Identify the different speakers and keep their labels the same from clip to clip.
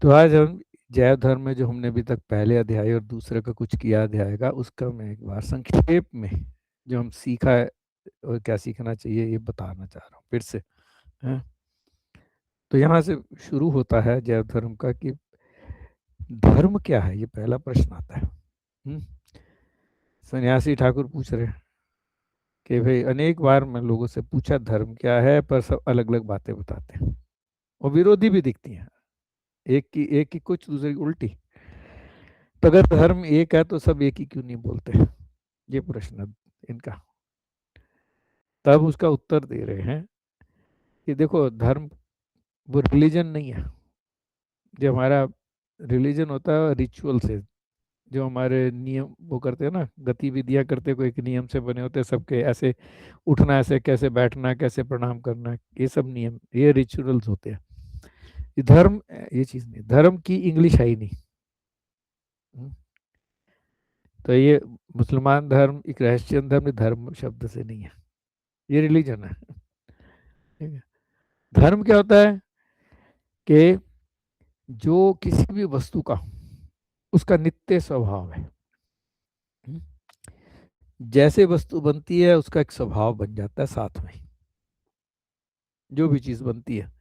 Speaker 1: तो आज हम जैव धर्म में जो हमने अभी तक पहले अध्याय और दूसरे का कुछ किया अध्याय का, उसका मैं एक बार संक्षेप में जो हम सीखा है और क्या सीखना चाहिए ये बताना चाह रहा हूँ फिर से। हैं? तो यहाँ से शुरू होता है जैव धर्म का कि धर्म क्या है, ये पहला प्रश्न आता है। हम्म? सन्यासी ठाकुर पूछ रहे हैं कि भाई अनेक बार मैं लोगों से पूछा धर्म क्या है, पर सब अलग अलग बातें बताते हैं और विरोधी भी दिखती हैं। एक की कुछ दूसरे की उल्टी। तो अगर धर्म एक है तो सब एक ही क्यों नहीं बोलते, ये प्रश्न है इनका। तब उसका उत्तर दे रहे हैं कि देखो धर्म वो रिलीजन नहीं है। जो हमारा रिलीजन होता है रिचुअल से, जो हमारे नियम वो करते हैं ना, गतिविधियां करते हैं, कोई एक नियम से बने होते हैं सबके, ऐसे उठना, ऐसे कैसे बैठना, कैसे प्रणाम करना, ये सब नियम, ये रिचुअल्स होते हैं। ये धर्म, ये चीज नहीं, धर्म की इंग्लिश है ही नहीं। हम्म। तो ये मुसलमान धर्म, एक क्रिश्चियन धर्म, ये धर्म शब्द से नहीं है, ये रिलीजन है। ठीक है। धर्म क्या होता है कि जो किसी भी वस्तु का उसका नित्य स्वभाव है। हम्म। जैसे वस्तु बनती है उसका एक स्वभाव बन जाता है साथ में। जो भी चीज बनती है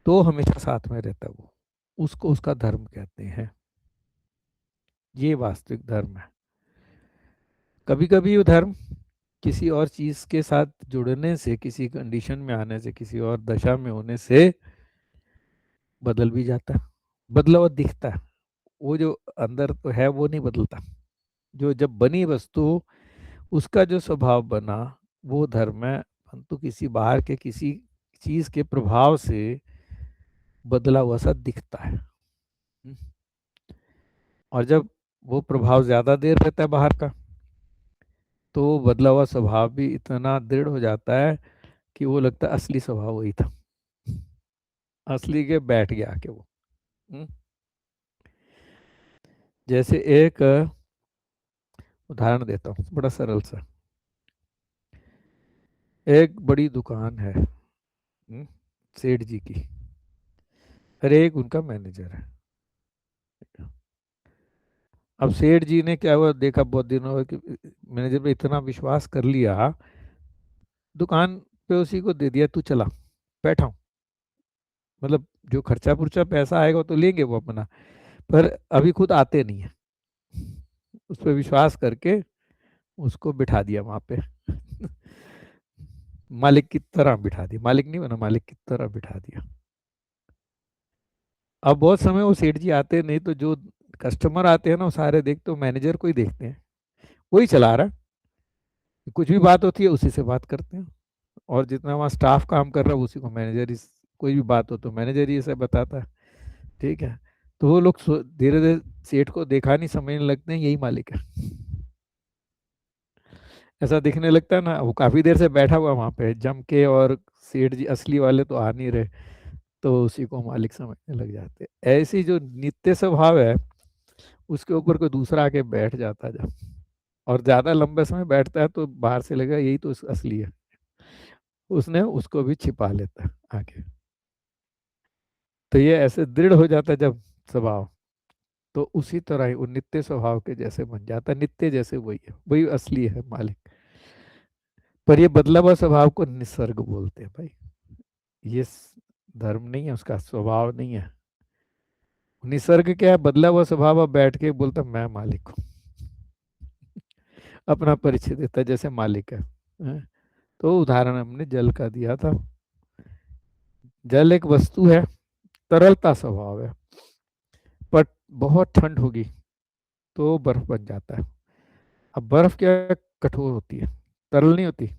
Speaker 1: तो हमेशा साथ में रहता है वो, उसको उसका धर्म कहते हैं। ये वास्तविक धर्म है। कभी कभी वो धर्म किसी और चीज के साथ जुड़ने से, किसी कंडीशन में आने से, किसी और दशा में होने से बदल भी जाता है, बदला हुआ दिखता है। वो जो अंदर तो है वो नहीं बदलता। जो जब बनी वस्तु, उसका जो स्वभाव बना, वो धर्म है। परंतु किसी बाहर के किसी चीज के प्रभाव से बदला हुआ सा दिखता है। हम्म। और जब वो प्रभाव ज्यादा देर रहता है बाहर का, तो वो बदला हुआ स्वभाव भी इतना दृढ़ हो जाता है कि वो लगता है असली स्वभाव वही था, असली के बैठ गया आके वो। हम्म। जैसे एक उदाहरण देता हूँ बड़ा सरल सा। एक बड़ी दुकान है, सेठ जी की। हर एक उनका मैनेजर है। अब सेठ जी ने क्या हुआ, देखा बहुत दिनों में कि मैनेजर पे इतना विश्वास कर लिया, दुकान पे उसी को दे दिया, तू चला बैठा हूँ। मतलब जो खर्चा पुर्चा पैसा आएगा वो तो लेंगे वो अपना, पर अभी खुद आते नहीं है। उस पर विश्वास करके उसको बिठा दिया वहां पे। मालिक की तरह बिठा दिया, मालिक नहीं बना, मालिक की तरह बिठा दिया। अब बहुत समय वो सेठ जी आते नहीं, तो जो कस्टमर आते हैं ना वो सारे देखते, तो मैनेजर को ही देखते हैं, वही चला रहा है। कुछ भी बात होती है उसी से बात करते हैं। और जितना वहाँ स्टाफ काम कर रहा है उसी को मैनेजर ही, कोई भी बात हो तो मैनेजर ही इसे बताता है। ठीक है। तो वो लोग धीरे धीरे सेठ को देखा नहीं समझने लगते हैं यही मालिक है। ऐसा दिखने लगता है ना, वो काफी देर से बैठा हुआ वहां पे जम के, और सेठ जी असली वाले तो आ नहीं रहे, तो उसी को मालिक समझने लग जाते हैं। ऐसी जो नित्य स्वभाव है, उसके ऊपर कोई दूसरा आके बैठ जाता है जब, और ज्यादा लंबे समय बैठता है तो बाहर से लगेगा यही तो असली है, उसने उसको भी छिपा लेता है आगे। तो ये ऐसे दृढ़ हो जाता है जब स्वभाव, तो उसी तरह ही वो नित्य स्वभाव के जैसे बन जाता है, नित्य जैसे वही है, वही असली है मालिक। पर ये बदला हुआ स्वभाव को निसर्ग बोलते हैं भाई। ये धर्म नहीं है, उसका स्वभाव नहीं है। निसर्ग क्या है, बदला हुआ स्वभाव। अब बैठ के बोलता मैं मालिक हूँ, अपना परिचय देता है जैसे मालिक है। हैं? तो उदाहरण हमने जल का दिया था। जल एक वस्तु है, तरलता स्वभाव है, पर बहुत ठंड होगी तो बर्फ बन जाता है। अब बर्फ क्या है, कठोर होती है, तरल नहीं होती।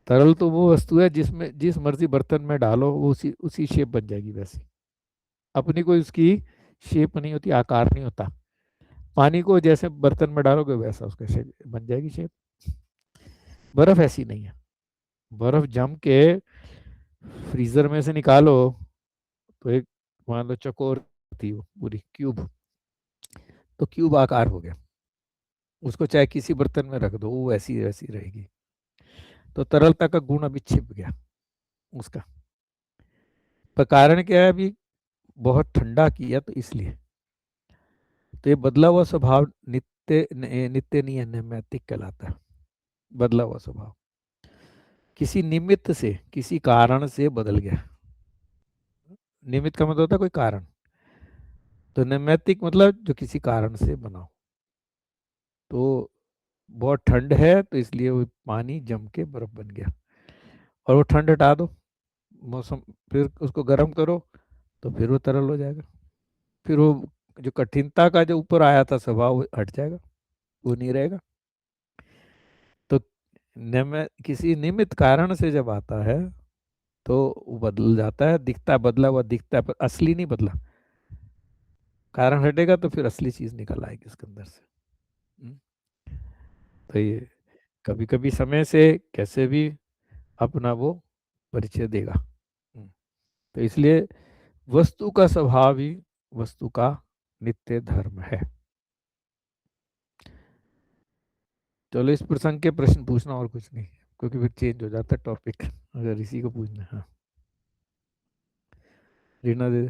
Speaker 1: तरल तो वो वस्तु है जिसमें जिस मर्जी बर्तन में डालो वो उसी उसी शेप बन जाएगी वैसी। अपनी कोई उसकी शेप नहीं होती, आकार नहीं होता। पानी को जैसे बर्तन में डालोगे वैसा उसका शेप बन जाएगी शेप। बर्फ ऐसी नहीं है। बर्फ जम के फ्रीजर में से निकालो तो एक, मान लो चकोर थी वो पूरी क्यूब, तो क्यूब आकार हो गया। उसको चाहे किसी बर्तन में रख दो वो वैसी वैसी रहेगी। तो तरलता का गुण अभी छिप गया उसका। पर कारण क्या है, अभी बहुत ठंडा किया तो इसलिए। तो ये बदला हुआ स्वभाव नित्य नहीं है, नैमित्तिक कहलाता है। बदला हुआ स्वभाव किसी निमित्त से, किसी कारण से बदल गया। निमित्त का मतलब होता है कोई कारण, तो नैमित्तिक मतलब जो किसी कारण से बना हो। तो बहुत ठंड है तो इसलिए वो पानी जम के बर्फ बन गया, और वो ठंड हटा दो, मौसम, फिर उसको गर्म करो तो फिर वो तरल हो जाएगा। फिर वो जो कठिनता का जो ऊपर आया था स्वभाव वो हट जाएगा, वो नहीं रहेगा। तो किसी निमित्त कारण से जब आता है तो वो बदल जाता है, दिखता है बदला हुआ दिखता है, पर असली नहीं बदला। कारण हटेगा तो फिर असली चीज निकल आएगी उसके अंदर से। हम्म, तो ये कभी कभी समय से कैसे भी अपना वो परिचय देगा। तो इसलिए वस्तु का स्वभाव ही वस्तु का नित्य धर्म है। चलो इस प्रसंग के प्रश्न पूछना, और कुछ नहीं, क्योंकि फिर चेंज हो जाता है टॉपिक अगर इसी को पूछना है। हाँ, रीना दे।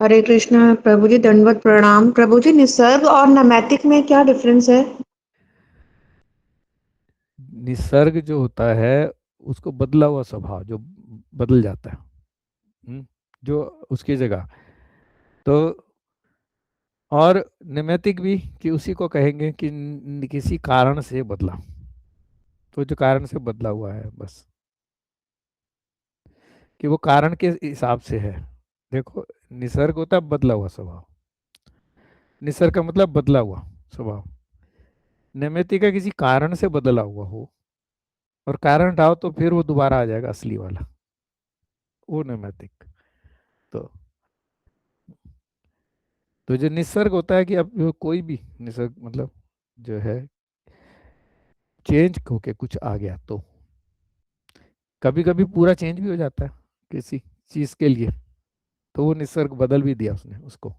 Speaker 2: हरे कृष्ण प्रभु जी, दंडवत प्रणाम। प्रभु जी, निसर्ग और नैमित्तिक में क्या डिफरेंस है?
Speaker 1: निसर्ग जो होता है उसको बदला हुआ स्वभाव जो बदल जाता है। जो उसकी जगह, तो और नैमित्तिक भी कि उसी को कहेंगे कि किसी कारण से बदला, तो जो कारण से बदला हुआ है बस, कि वो कारण के हिसाब से है। देखो, निसर्ग होता है बदला हुआ स्वभाव, निसर्ग का मतलब बदला हुआ स्वभाव। नैमित्तिक का किसी कारण से बदला हुआ हो, और कारण हटाओ तो फिर वो दोबारा आ जाएगा असली वाला, वो नैमित्तिक। तो तो जो निसर्ग होता है कि अब कोई भी निसर्ग मतलब जो है चेंज होके कुछ आ गया, तो कभी कभी पूरा चेंज भी हो जाता है किसी चीज के लिए, तो वो निसर्ग बदल भी दिया उसने उसको।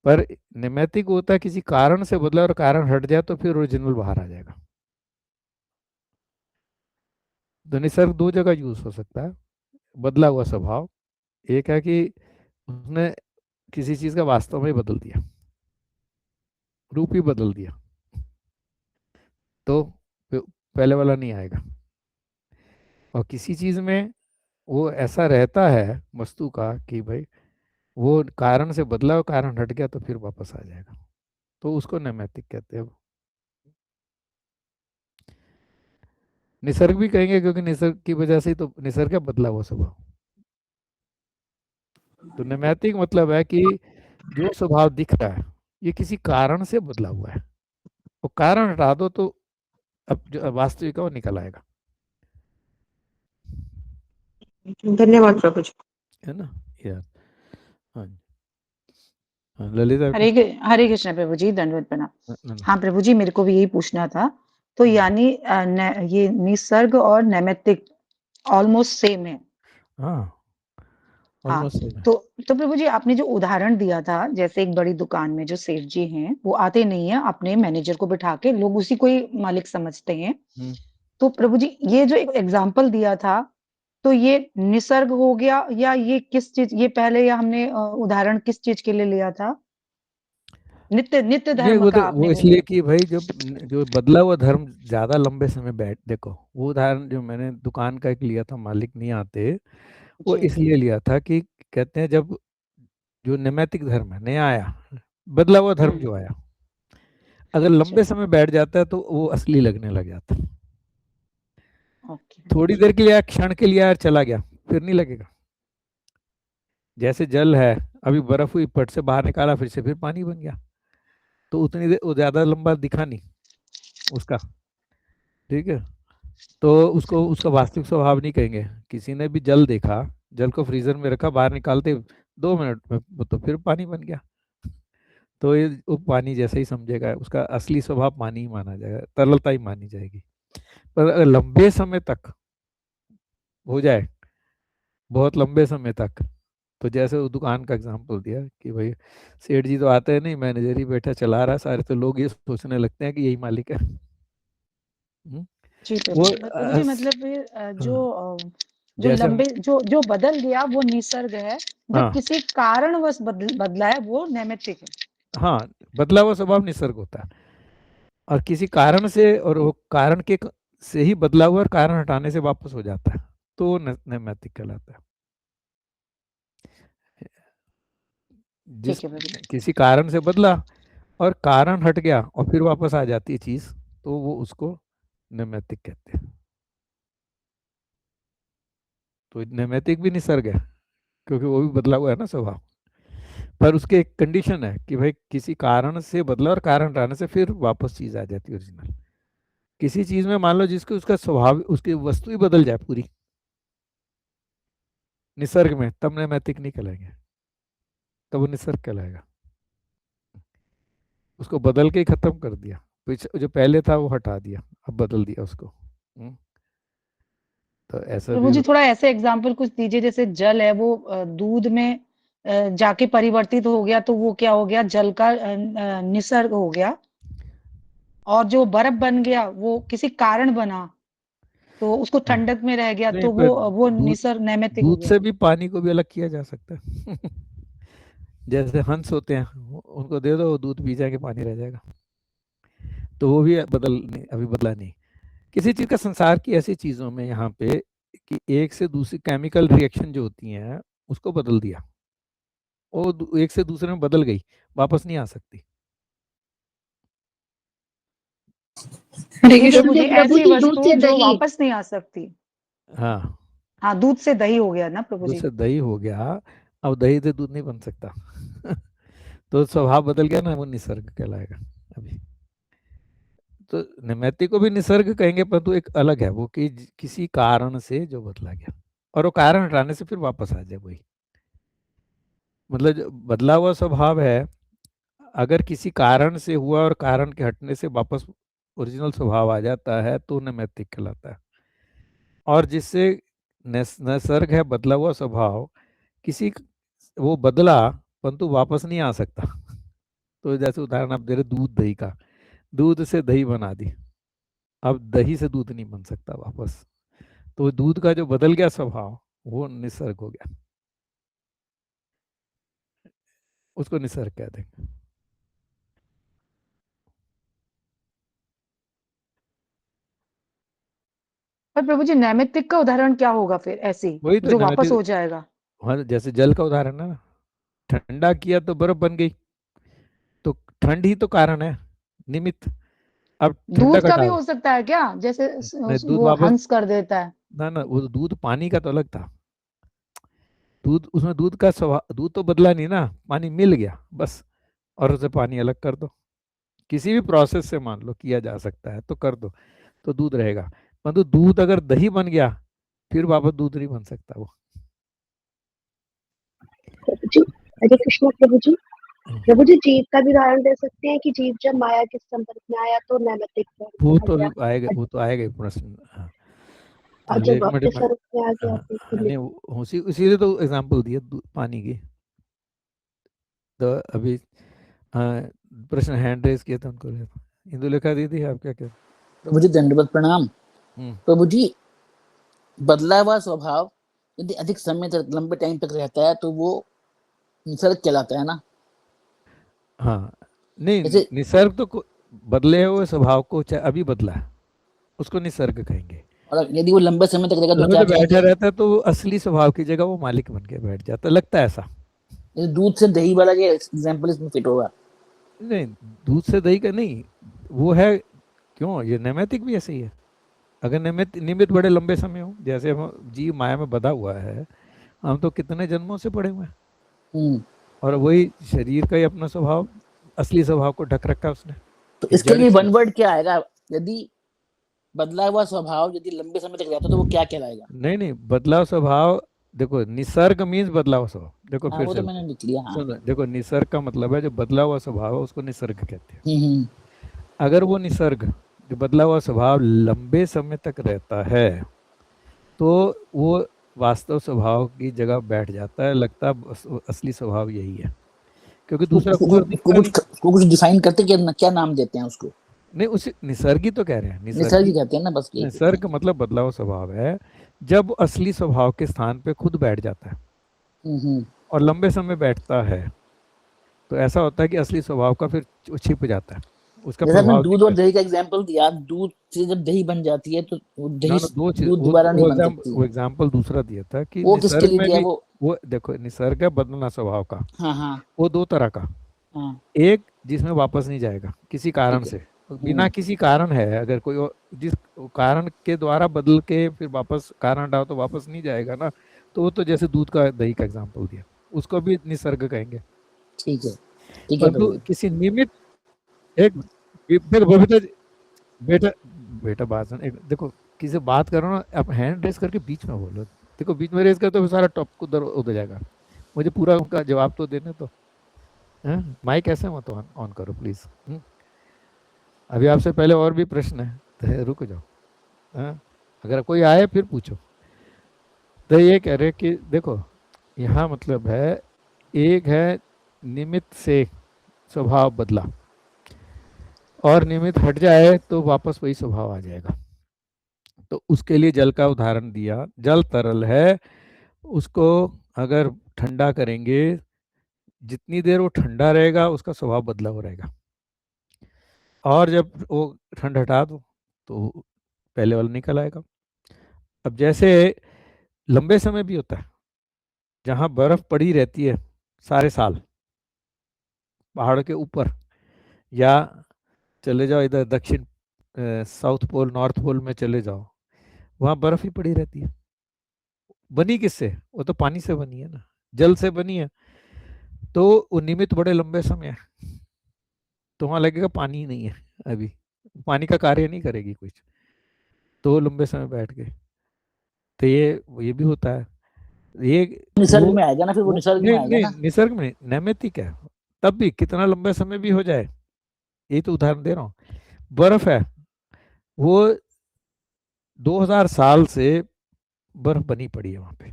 Speaker 1: पर नैमित्तिक होता है किसी कारण से बदला और कारण हट जाए तो फिर ओरिजिनल बाहर आ जाएगा। तो निसर्ग दो जगह यूज हो सकता है। बदला हुआ स्वभाव, एक है कि उसने किसी चीज का वास्तव में बदल दिया, रूप ही बदल दिया, तो पहले वाला नहीं आएगा। और किसी चीज में वो ऐसा रहता है वस्तु का कि भाई वो कारण से बदला और कारण हट गया तो फिर वापस आ जाएगा, तो उसको नैमित्तिक कहते हैं। निसर्ग भी कहेंगे क्योंकि निसर्ग की वजह से ही तो निसर्ग का बदला हुआ स्वभाव। तो नैमित्तिक मतलब है कि जो स्वभाव दिख रहा है ये किसी कारण से बदला हुआ है, वो कारण हटा दो तो अब जो वास्तविक है वो निकल आएगा।
Speaker 2: धन्यवाद प्रभु जी।
Speaker 1: है ना यार? हाँ जी। हाँ, ललिता बेटा।
Speaker 3: हरे कृष्ण प्रभु जी, दंडवत प्रणाम।
Speaker 1: ना।
Speaker 3: हाँ प्रभु जी, मेरे को भी यही पूछना था। तो यानी ये निसर्ग और नैमित्तिक ऑलमोस्ट सेम है।
Speaker 1: हाँ,
Speaker 3: हाँ,
Speaker 1: ऑलमोस्ट सेम है।
Speaker 3: तो प्रभु जी, आपने जो उदाहरण दिया था, जैसे एक बड़ी दुकान में जो सेठ जी हैं, वो आते नहीं है, अपने मैनेजर को बिठा के लोग उसी को ही मालिक समझते हैं।
Speaker 1: हम्म।
Speaker 3: तो प्रभु जी, ये जो एक एग्जाम्पल दिया था, तो ये निसर्ग हो गया, या ये किस चीज, ये पहले या हमने उदाहरण किस चीज के लिए लिया था? नित्य नित्य
Speaker 1: नहीं,
Speaker 3: धर्म का आपने
Speaker 1: वो
Speaker 3: बोला।
Speaker 1: इसलिए कि भाई जब जो बदला हुआ धर्म ज्यादा लंबे समय बैठ, देखो वो उदाहरण जो मैंने दुकान का एक लिया था, मालिक नहीं आते, वो
Speaker 3: जी।
Speaker 1: इसलिए लिया था कि कहते हैं जब जो नैमित्तिक धर्म है नया आया, बदला हुआ धर्म
Speaker 3: हुँ,
Speaker 1: जो आया, अगर लंबे
Speaker 3: जी,
Speaker 1: समय बैठ जाता है तो वो असली लगने लग जाता है।
Speaker 3: ओके,
Speaker 1: थोड़ी देर के लिए आया, क्षण के लिए आया, चला गया, फिर नहीं लगेगा। जैसे जल है, अभी बर्फ हुई, पट से बाहर निकाला, फिर से फिर पानी बन गया, तो उतनी देर वो ज्यादा लंबा दिखा नहीं उसका। ठीक है, तो उसको उसका वास्तविक स्वभाव नहीं कहेंगे। किसी ने भी जल देखा, जल को फ्रीजर में रखा, बाहर निकालते 2 मिनट में वो तो फिर पानी बन गया, तो ये वो पानी जैसे ही समझेगा, उसका असली स्वभाव पानी ही माना जाएगा, तरलता ही मानी जाएगी। पर अगर लंबे समय तक हो जाए, बहुत लंबे समय तक, तो जैसे वो दुकान का एग्जांपल दिया कि भाई सेठ जी तो आते हैं नहीं, मैनेजर ही बैठा चला रहा है सारे, तो लोग ये सोचने लगते हैं कि यही मालिक है। हम्म,
Speaker 3: जी प्रभु
Speaker 1: वो
Speaker 3: जी। प्रभु जी, मतलब ये जो
Speaker 1: हाँ।
Speaker 3: जो
Speaker 1: जैसे
Speaker 3: लंबे जो जो बदल गया वो निसर्ग है, जो
Speaker 1: हाँ
Speaker 3: किसी कारणवश बदला है वो नैमित्तिक है।
Speaker 1: हाँ, बदला हुआ स्वभाव निसर्ग होता है, और किसी कारण से, और वो कारण के से ही बदला हुआ और कारण हटाने से वापस हो जाता है, तो वो नैमित्तिक कहलाता है। जिस
Speaker 3: ठीक है प्रभु जी।
Speaker 1: किसी कारण से बदला और कारण हट गया और फिर वापस आ जाती है चीज, तो वो उसको नैमित्तिक कहते हैं। तो नैमित्तिक भी निसर्ग है, क्योंकि वो भी बदला हुआ है ना स्वभाव, पर उसके एक कंडीशन है कि भाई किसी कारण से बदला और कारण हटाने से फिर वापस चीज आ जाती है ओरिजिनल। किसी चीज में मान लो जिसके उसका स्वभाव, उसकी वस्तु ही बदल जाए पूरी निसर्ग में, तब नैमित्तिक नहीं कहलाएंगे, तब वो निसर्ग कहलाएगा। उसको बदल के ही खत्म कर दिया, जो पहले था वो हटा दिया, अब बदल दिया उसको। तो ऐसा
Speaker 3: प्रभु
Speaker 1: भी
Speaker 3: जी थोड़ा ऐसे एग्जाम्पल कुछ दीजिए, जैसे जल है वो दूध में जाके परिवर्तित हो गया तो वो क्या हो गया, जल का निसर्ग हो गया। और जो बर्फ बन गया वो किसी कारण बना, तो उसको
Speaker 1: हाँ,
Speaker 3: ठंडक में रह गया
Speaker 1: नहीं
Speaker 3: तो
Speaker 1: पर
Speaker 3: वो
Speaker 1: दूध
Speaker 3: निसर्ग नैमित्तिक हो
Speaker 1: दूध
Speaker 3: गया।
Speaker 1: से भी पानी को भी अलग किया जा सकता है। जैसे हंस होते हैं, उनको दे दो वो दूध पी जाएंगे, पानी रह जाएगा, तो वो भी बदल नहीं, अभी बदला नहीं। किसी चीज का, संसार की ऐसी चीजों में यहाँ पे कि एक से दूसरी केमिकल रिएक्शन जो होती हैं उसको बदल दिया, वो एक से दूसरे में बदल गई, वापस नहीं आ सकती।
Speaker 2: हरे
Speaker 3: नहीं
Speaker 2: कृष्ण
Speaker 3: प्रभु जी,
Speaker 2: प्रभु
Speaker 3: ऐसी
Speaker 2: जी, दूध
Speaker 3: वस्तु
Speaker 2: से
Speaker 3: जो
Speaker 2: दही।
Speaker 3: वापस नहीं आ सकती।
Speaker 1: हाँ,
Speaker 3: हाँ, दूध से दही हो गया ना प्रभु
Speaker 1: दूध
Speaker 3: जी।
Speaker 1: से दही हो गया, अब दही से दूध नहीं बन सकता। तो स्वभाव बदल गया ना, वो निसर्ग कहलाएगा अभी। तो नैमित्तिक को भी निसर्ग कहेंगे, परंतु एक अलग है वो, कि किसी कारण से जो बदला गया और वो कारण हटाने से फिर वापस आ जाए वही, मतलब जो बदला हुआ स्वभाव है, अगर किसी कारण से हुआ और कारण के हटने से वापस ओरिजिनल स्वभाव आ जाता है तो नैमित्तिक कहलाता है। और जिससे निसर्ग है बदला हुआ स्वभाव, किसी वो बदला परंतु वापस नहीं आ सकता। तो जैसे उदाहरण आप दे रहे दूध दही का, दूध से दही बना दी, अब दही से दूध नहीं बन सकता वापस, तो दूध का जो बदल गया स्वभाव वो निसर्ग हो गया, उसको निसर्ग कहते हैं।
Speaker 3: पर प्रभु जी नैमित्तिक का उदाहरण क्या होगा फिर, ऐसी
Speaker 1: वही तो
Speaker 3: जो वापस
Speaker 1: नैमित्तिक,
Speaker 3: हो जाएगा?
Speaker 1: हाँ, जैसे जल का उदाहरण है ना, ठंडा किया तो बर्फ बन गई, तो ठंड ही तो कारण है, निमित्त। अब ठंडा
Speaker 3: दूध का भी
Speaker 1: घटाओ,
Speaker 3: हो सकता है क्या, जैसे
Speaker 1: नहीं दूध
Speaker 3: वो
Speaker 1: वापस,
Speaker 3: हंस कर देता है?
Speaker 1: ना ना, वो दूध पानी का तो अलग था, दूध उसमें दूध का स्वभाव, दूध तो बदला नहीं ना, पानी मिल गया बस, और उसे पानी अलग कर दो, किसी भी प्रोसेस से मान लो किया जा सकता है तो कर दो, तो दूध रहेगा। परंतु दूध अगर दही बन गया फिर वापस दूध नहीं बन सकता वो।
Speaker 2: प्रभु जी, हरे कृष्ण प्रभु जी। प्रभु जी, जीव का भी उदाहरण दे सकते हैं कि जीव जब माया के संपर्क में आया तो नैमित्तिक
Speaker 1: वो
Speaker 2: आ
Speaker 1: तो
Speaker 2: गया,
Speaker 1: अभी आएगा, वो तो आएगा ही प्रश्न, हाँ।
Speaker 2: और
Speaker 1: अभी
Speaker 2: जब
Speaker 1: एक
Speaker 2: अपने
Speaker 1: मिनट में,
Speaker 2: स्वरूप में आ गया
Speaker 1: हाँ,
Speaker 2: तो फिर
Speaker 1: नहीं उसी उसी तो एग्जांपल दिया पानी की। तो अभी हाँ, प्रश्न हैंड रेज किया था उनको, इंदुलेखा दीदी आप क्या कहते?
Speaker 4: प्रभु जी दंडवत प्रणाम।
Speaker 1: हम्म,
Speaker 4: प्रभु जी, बदला हुआ स्वभाव यदि अधिक समय तक, लंबे टाइम तक रहता है तो वो निसर्ग कहलाता है ना।
Speaker 1: हाँ, नहीं
Speaker 4: जैसे
Speaker 1: निसर्ग तो बदले हुए स्वभाव को चाहे अभी बदला है उसको निसर्ग कहेंगे।
Speaker 4: और यदि वो लंबे समय तक रहेगा तो
Speaker 1: समय
Speaker 4: क्या
Speaker 1: तो बैठा
Speaker 4: कहेंगे?
Speaker 1: रहता है तो वो असली स्वभाव की जगह वो मालिक बन के बैठ जाता है, लगता है ऐसा।
Speaker 4: जैसे दूध से दही वाला ये एग्जाम्पल इसमें फिट होगा।
Speaker 1: नहीं, दूध से दही का नहीं, वो है, क्यों, ये नैमित्तिक भी ऐसे ही है। अगर निमित्त निमित्त बड़े लंबे समय हो, जैसे हम जीव माया में बधा हुआ है, हम तो कितने जन्मों से पड़े हुए हैं,
Speaker 4: हम्म।
Speaker 1: और वही शरीर का ही अपना स्वभाव, असली स्वभाव को ढक रखा है उसने,
Speaker 4: तो
Speaker 1: कि
Speaker 4: इसके
Speaker 1: जड़
Speaker 4: लिए वन
Speaker 1: से।
Speaker 4: वर्ड क्या आएगा? यदि बदला हुआ स्वभाव यदि लंबे समय तक रहता है तो वो क्या कहलाएगा?
Speaker 1: नहीं नहीं, बदलाव स्वभाव, देखो निसर्ग मीन्स बदलाव स्वभाव, देखो
Speaker 4: हाँ,
Speaker 1: फिर
Speaker 4: वो तो
Speaker 1: चलते
Speaker 4: मैंने
Speaker 1: हैं।
Speaker 4: लिख लिया। हाँ।
Speaker 1: सुनो, देखो निसर्ग का मतलब है जो बदला हुआ स्वभाव है उसको निसर्ग कहते हैं।
Speaker 4: हम्म।
Speaker 1: अगर वो निसर्ग जो बदला हुआ स्वभाव लंबे समय तक रहता है तो वो वास्तव स्वभाव की जगह बैठ जाता है, लगता है असली स्वभाव यही है, क्योंकि दूसरा
Speaker 4: उसको
Speaker 1: कुछ और दिखता नहीं।
Speaker 4: उसको कुछ डिफाइन करते क्या नाम देते हैं उसको?
Speaker 1: नहीं, उसे निसर्गी तो कह रहे हैं,
Speaker 4: निसर्ग
Speaker 1: निसर्गी।
Speaker 4: ही कहते हैं ना, बस यही कहते
Speaker 1: निसर्ग
Speaker 4: हैं।
Speaker 1: मतलब बदलाव स्वभाव है, जब असली स्वभाव के स्थान पे खुद बैठ जाता है और लंबे समय बैठता है, तो ऐसा होता है कि असली स्वभाव का फिर छिप जाता है, उसका
Speaker 4: जैसे आपने
Speaker 1: प्रभाव
Speaker 4: दूध और दही का एग्जांपल दिया, दूध से जब दही बन जाती है तो वो
Speaker 1: ना
Speaker 4: दही
Speaker 1: ना दो चीज,
Speaker 4: दूध दोबारा नहीं बन
Speaker 1: वो
Speaker 4: सकती।
Speaker 1: एग्जाम्पल दूसरा दिया था कि
Speaker 4: वो किसके
Speaker 1: निसर्ग
Speaker 4: लिए
Speaker 1: में
Speaker 4: दिया
Speaker 1: भी,
Speaker 4: वो?
Speaker 1: वो देखो निसर्ग है बदलना स्वभाव का,
Speaker 4: हाँ हाँ
Speaker 1: वो दो तरह का,
Speaker 4: हाँ,
Speaker 1: एक जिसमें वापस नहीं जाएगा किसी कारण
Speaker 4: ठीक है।
Speaker 1: से, बिना किसी कारण है, अगर कोई जिस कारण के द्वारा बदल के फिर वापस कारण हटाओ तो वापस नहीं जाएगा ना, तो वो तो जैसे दूध का दही का एग्जाम्पल दिया, उसको भी निसर्ग कहेंगे।
Speaker 4: ठीक है ठीक है
Speaker 1: परंतु
Speaker 4: प्रभु।
Speaker 1: किसी निमित्त एक देखो बबीता जी, बेटा बेटा बात सुन, एक देखो किसी से बात करो ना, आप हैंड रेस करके बीच में बोलो, देखो बीच में रेस कर तो सारा टॉपिक उधर उधर जाएगा, मुझे पूरा उनका जवाब तो देने तो, माइक ऐसे मत ऑन करो प्लीज। अभी आपसे पहले और भी प्रश्न है, तो रुक जाओ, हाँ? अगर कोई आए फिर पूछो। तो ये कह रहे कि देखो यहाँ मतलब है, एक है निमित्त से स्वभाव बदला, और निमित्त हट जाए तो वापस वही स्वभाव आ जाएगा। तो उसके लिए जल का उदाहरण दिया, जल तरल है, उसको अगर ठंडा करेंगे, जितनी देर वो ठंडा रहेगा उसका स्वभाव बदला हो रहेगा, और जब वो ठंड हटा दो तो पहले वाला निकल आएगा। अब जैसे लंबे समय भी होता है जहाँ बर्फ पड़ी रहती है सारे साल पहाड़ के ऊपर, या चले जाओ इधर दक्षिण साउथ पोल नॉर्थ पोल में चले जाओ, वहाँ बर्फ ही पड़ी रहती है। बनी किससे? वो तो पानी से बनी है ना, जल से बनी है, तो वो निमित्त बड़े लंबे समय है, तो वहाँ लगेगा पानी ही नहीं है, अभी पानी का कार्य नहीं करेगी कुछ, तो लंबे समय बैठ गए। तो ये भी होता है, ये
Speaker 4: निसर्ग
Speaker 1: वो
Speaker 4: में आएगा ना, फिर वो निसर्ग में
Speaker 1: नहीं
Speaker 4: आएगा
Speaker 1: नहीं,
Speaker 4: ना।
Speaker 1: निसर्ग में नैमित्तिक है, तब भी कितना लंबे समय भी हो जाए, यही तो उदाहरण दे रहा हूँ। बर्फ है, वो 2000 साल से बर्फ बनी पड़ी है वहां पे,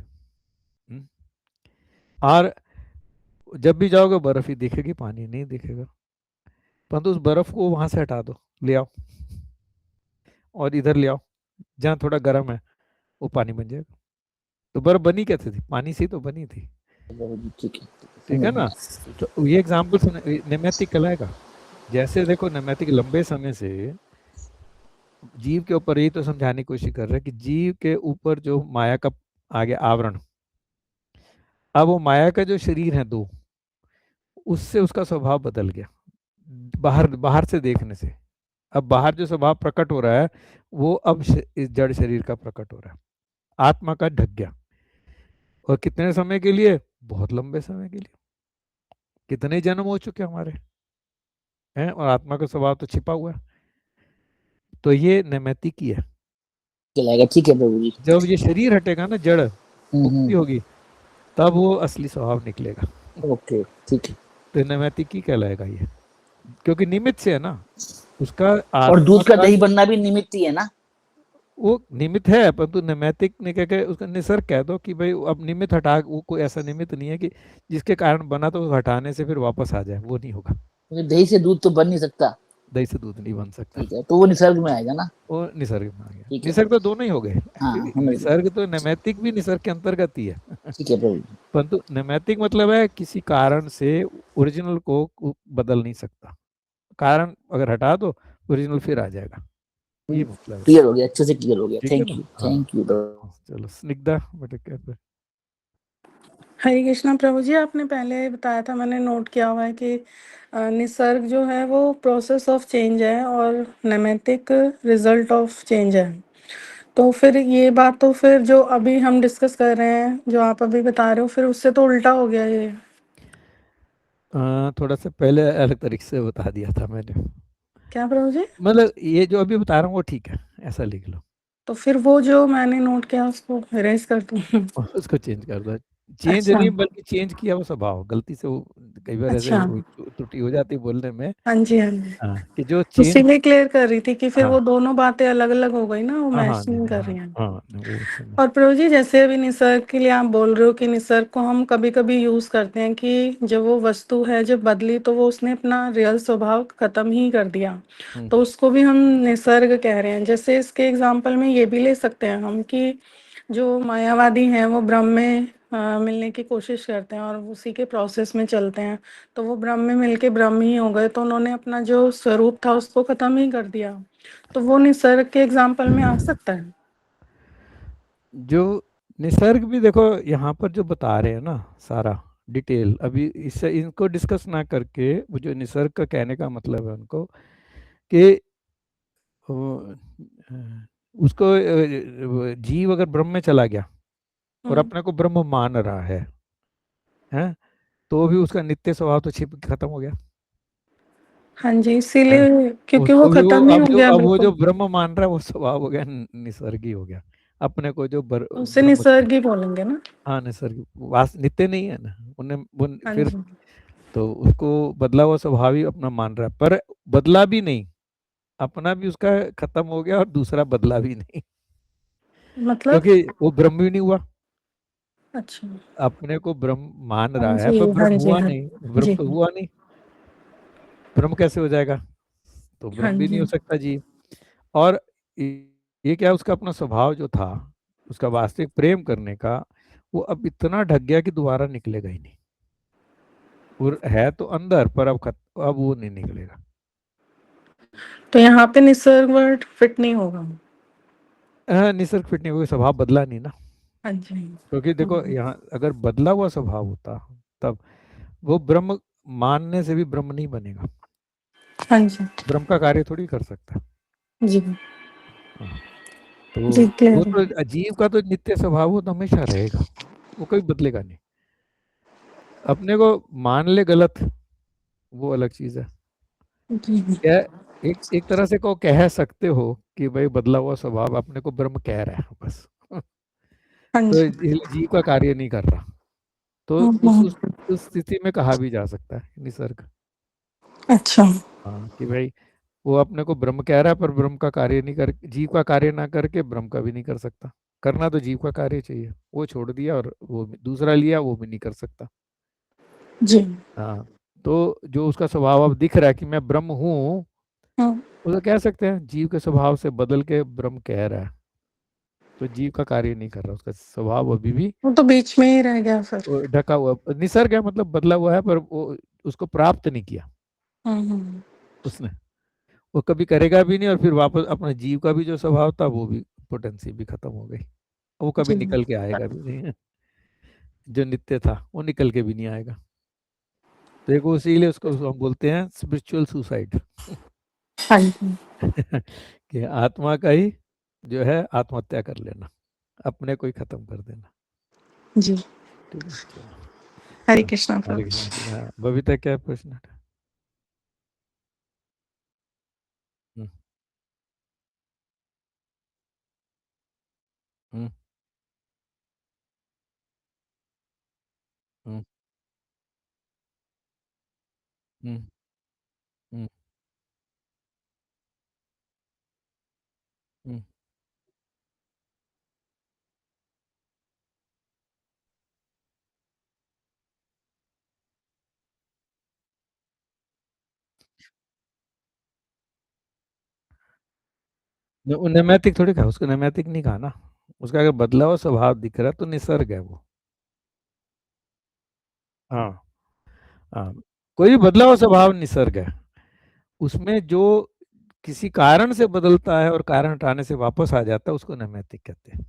Speaker 1: और जब भी जाओगे बर्फ ही दिखेगी, पानी नहीं दिखेगा, परंतु उस बर्फ को वहां से हटा दो, ले आओ और इधर ले आओ जहाँ थोड़ा गर्म है, वो पानी बन जाएगा। तो बर्फ बनी कैसे थी? पानी से ही तो बनी थी,
Speaker 4: ठीक है
Speaker 1: ठीक है ना। तो ये एग्जाम्पल नैमित्तिक कहलाएगा। जैसे देखो नैमित्तिक लंबे समय से जीव के ऊपर, यही तो समझाने की कोशिश कर रहे हैं कि जीव के ऊपर जो माया का आ गया आवरण, अब वो माया का जो शरीर है दो, उससे उसका स्वभाव बदल गया, बाहर बाहर से देखने से। अब बाहर जो स्वभाव प्रकट हो रहा है वो अब इस जड़ शरीर का प्रकट हो रहा है, आत्मा का ढक गया। और कितने समय के लिए? बहुत लंबे समय के लिए, कितने जन्म हो चुके हमारे हैं, और आत्मा का स्वभाव तो छिपा हुआ है। तो ये नैमित्तिक ही है।
Speaker 4: चलेगा, ठीक है प्रभु जी।
Speaker 1: जब ये शरीर हटेगा ना, जड़ मुक्ति
Speaker 4: हम्म,
Speaker 1: होगी, तब वो असली स्वभाव निकलेगा।
Speaker 4: ओके ठीक है।
Speaker 1: तो नैमित्तिक ही कहलाएगा ये, क्योंकि निमित्त से है ना, उसका
Speaker 4: और
Speaker 1: आत्मा
Speaker 4: दूध का
Speaker 1: का
Speaker 4: दही बनना भी निमित्त ही है ना।
Speaker 1: वो निमित्त है, परंतु नैमित्तिक ने क्या कहा, उसका निसर्ग कह दो कि भाई अब निमित्त हटा, वो कोई ऐसा निमित्त नहीं है कि जिसके कारण बना तो हटाने से फिर वापस आ जाए, वो नहीं होगा।
Speaker 4: क्योंकि दही से दूध तो बन नहीं सकता।
Speaker 1: दही से दूध नहीं बन सकता,
Speaker 4: ठीक है, तो वो निसर्ग में आएगा ना।
Speaker 1: वो निसर्ग में आ गया।
Speaker 4: ठीक है,
Speaker 1: निसर्ग तो दोनों ही हो गए
Speaker 4: हाँ
Speaker 1: एक्चुअली,
Speaker 4: समझ गए।
Speaker 1: निसर्ग तो नैमित्तिक भी निसर्ग के अंतर्गत ही है।
Speaker 4: ठीक है प्रभु जी।
Speaker 1: परंतु नैमित्तिक मतलब है किसी कारण से ओरिजिनल को बदल नहीं सकता, कारण अगर हटा दो ओरिजिनल फिर आ जाएगा, ये मतलब है।
Speaker 4: क्लियर हो गया, अच्छे से क्लियर हो गया।
Speaker 1: ठीक है ना?
Speaker 4: थैंक यू
Speaker 1: हाँ चलो स्निग्धा बेटे कहते।
Speaker 5: हरे कृष्णा प्रभु जी, आपने पहले बताया था, मैंने नोट किया हुआ है कि निसर्ग जो है वो प्रोसेस ऑफ चेंज है और नैमित्तिक रिजल्ट ऑफ चेंज है। तो फिर ये बात तो फिर जो अभी हम डिस्कस कर रहे हैं, जो आप अभी बता रहे हो, फिर उससे तो उल्टा हो गया ये।
Speaker 1: थोड़ा सा पहले अलग तरीके से बता दिया था मैंने,
Speaker 5: क्या प्रभु जी?
Speaker 1: मतलब ये जो अभी बता रहा हूँ वो ठीक है, ऐसा लिख लो।
Speaker 5: तो फिर वो जो मैंने नोट किया उसको इरेज कर दूं?
Speaker 1: उसको चेंज कर दो, चेंज
Speaker 5: अच्छा
Speaker 1: नहीं बल्कि चेंज किया वो स्वभाव, गलती से वो कई बार ऐसे
Speaker 5: अच्छा,
Speaker 1: त्रुटि हो जाती है बोलने में।
Speaker 5: हाँ जी हाँ जी,
Speaker 1: हाँ, कि जो
Speaker 5: तो
Speaker 1: चेंज,
Speaker 5: इसीलिए क्लियर कर रही थी कि फिर
Speaker 1: हाँ
Speaker 5: वो दोनों बातें अलग अलग हो गई ना, वो
Speaker 1: हाँ
Speaker 5: मैच
Speaker 1: हाँ
Speaker 5: नहीं
Speaker 1: नहीं
Speaker 5: कर
Speaker 1: हाँ
Speaker 5: रही हैं।
Speaker 1: हाँ नहीं, वो समय
Speaker 5: और प्रभु जी, जैसे अभी निसर्ग के लिए आप बोल रहे हो कि निसर्ग को हम कभी कभी यूज करते हैं कि जब वो वस्तु है जब बदली तो वो उसने अपना रियल स्वभाव खत्म ही कर दिया, तो उसको भी हम निसर्ग कह रहे हैं। जैसे इसके एग्जाम्पल में ये भी ले सकते हैं हम कि जो मायावादी हैं वो ब्रह्म में मिलने की कोशिश करते हैं और उसी के प्रोसेस में चलते हैं, तो वो ब्रह्म में मिलके ब्रह्म ही हो गए, तो उन्होंने अपना जो स्वरूप था उसको खत्म ही कर दिया, तो वो निसर्ग के एग्जाम्पल में आ सकता है।
Speaker 1: जो निसर्ग भी देखो यहाँ पर जो बता रहे हैं ना सारा डिटेल, अभी इससे इनको डिस्कस ना करके वो जो निसर्ग का कहने का मतलब है उनको कि उसको जीव अगर ब्रह्म में चला गया और अपने को ब्रह्म मान रहा है हैं, तो भी उसका नित्य स्वभाव तो छिप खत्म हो गया।
Speaker 5: हाँ जी, इसीलिए क्योंकि वो
Speaker 1: उसको भी
Speaker 5: खत्म ही
Speaker 1: अब
Speaker 5: हो
Speaker 1: जो
Speaker 5: गया
Speaker 1: वो जो
Speaker 5: बिल्कुल,
Speaker 1: ब्रह्म मान रहा है वो स्वभाव हो गया निसर्गी हो गया, अपने को जो
Speaker 5: उसे
Speaker 1: ब्रह्म,
Speaker 5: निसर्ग ही बोलेंगे ना।
Speaker 1: हाँ निसर्ग वास नित्य नहीं है ना उन्हें वो
Speaker 5: हाँ
Speaker 1: फिर,
Speaker 5: जी,
Speaker 1: तो उसको बदला हुआ स्वभाव ही अपना मान रहा है, पर बदला भी नहीं, अपना भी उसका खत्म हो गया और दूसरा बदला भी नहीं,
Speaker 5: मतलब
Speaker 1: क्योंकि वो ब्रह्म भी नहीं हुआ।
Speaker 5: अच्छा,
Speaker 1: अपने को ब्रह्म मान
Speaker 5: हाँ
Speaker 1: रहा है
Speaker 5: जी,
Speaker 1: पर
Speaker 5: हाँ
Speaker 1: ब्रह्म
Speaker 5: जी,
Speaker 1: हुआ
Speaker 5: हाँ
Speaker 1: नहीं, ब्रह्म
Speaker 5: जी,
Speaker 1: तो हुआ नहीं, ब्रह्म कैसे हो जाएगा, तो
Speaker 5: हाँ
Speaker 1: ब्रह्म भी नहीं
Speaker 5: जी,
Speaker 1: हो सकता जीव। और ये क्या उसका अपना स्वभाव जो था उसका वास्तविक प्रेम करने का, वो अब इतना ढक गया कि दोबारा निकलेगा ही नहीं, और है तो अंदर पर अब वो नहीं निकलेगा।
Speaker 5: तो यहाँ पे निसर्ग वर्ड फिट नहीं होगा।
Speaker 1: निसर्ग फिट नहीं होगा, स्वभाव बदला नहीं ना,
Speaker 5: हाँ जी,
Speaker 1: क्योंकि देखो यहाँ अगर बदला हुआ स्वभाव होता तब वो ब्रह्म मानने से भी ब्रह्म नहीं बनेगा,
Speaker 5: हाँ जी,
Speaker 1: ब्रह्म का कार्य थोड़ी कर सकता है।
Speaker 5: जी,
Speaker 1: हाँ, तो
Speaker 5: जी,
Speaker 1: वो
Speaker 5: क्लियर है।
Speaker 1: तो अजीब का तो नित्य स्वभाव वो तो हमेशा रहेगा, वो कभी बदलेगा नहीं। अपने को मान ले गलत, वो अलग चीज है।
Speaker 5: जी,
Speaker 1: क्या एक एक तरह से को कह सकते हो कि भाई बदला हुआ स्वभाव अपने को ब्रह्म कह रहा है बस
Speaker 5: हाँ
Speaker 1: तो
Speaker 5: जी,
Speaker 1: इसलिए जीव का कार्य नहीं कर रहा, तो उस स्थिति में कहा भी जा सकता है निसर्ग।
Speaker 5: अच्छा,
Speaker 1: हाँ कि भाई वो अपने को ब्रह्म कह रहा है पर ब्रह्म का कार्य नहीं कर, जीव का कार्य ना करके ब्रह्म का भी नहीं कर सकता, करना तो जीव का कार्य चाहिए, वो छोड़ दिया और वो दूसरा लिया, वो भी नहीं कर सकता।
Speaker 5: जी,
Speaker 1: हाँ, तो जो उसका स्वभाव अब दिख रहा है कि मैं ब्रह्म हूँ,
Speaker 5: हाँ,
Speaker 1: वो तो कह सकते हैं जीव के स्वभाव से बदल के ब्रह्म कह रहा है, तो जीव का कार्य नहीं कर रहा, उसका स्वभाव अभी भी
Speaker 5: वो तो बीच में ही रह गया फिर।
Speaker 1: वो ढका हुआ निसर्ग है, मतलब बदला हुआ है, पर वो उसको प्राप्त नहीं किया उसने, वो कभी करेगा भी नहीं, और फिर वापस अपना जीव का भी जो स्वभाव था वो भी पोटेंसी भी खत्म हो गई, वो कभी
Speaker 5: जी,
Speaker 1: निकल के आएगा भी नहीं जो नित्य था वो निकल के भी नहीं आएगा। तो एक इसीलिए उसको हम बोलते हैं स्पिरिचुअल सुसाइड
Speaker 5: हाँ जी,
Speaker 1: कि आत्मा का ही जो है आत्महत्या कर लेना, अपने को ही खत्म कर देना।
Speaker 5: जी,
Speaker 1: ठीक है, चलो।
Speaker 5: हरे
Speaker 1: हाँ,
Speaker 5: कृष्णा
Speaker 1: हरे
Speaker 5: प्रभु।
Speaker 1: कृष्ण। हाँ, बबीता क्या प्रश्न है? हम्म, हम्म, हम्म, हम्म, हम्म, हम्म। नैमित्तिक थोड़ी कहा, उसको नैमित्तिक नहीं कहा ना, उसका अगर बदलाव स्वभाव दिख रहा है तो निसर्ग है वो। हाँ, हाँ, कोई भी बदला हुआ स्वभाव निसर्ग है, उसमें जो किसी कारण से बदलता है और कारण हटाने से वापस आ जाता है उसको नैमित्तिक कहते हैं।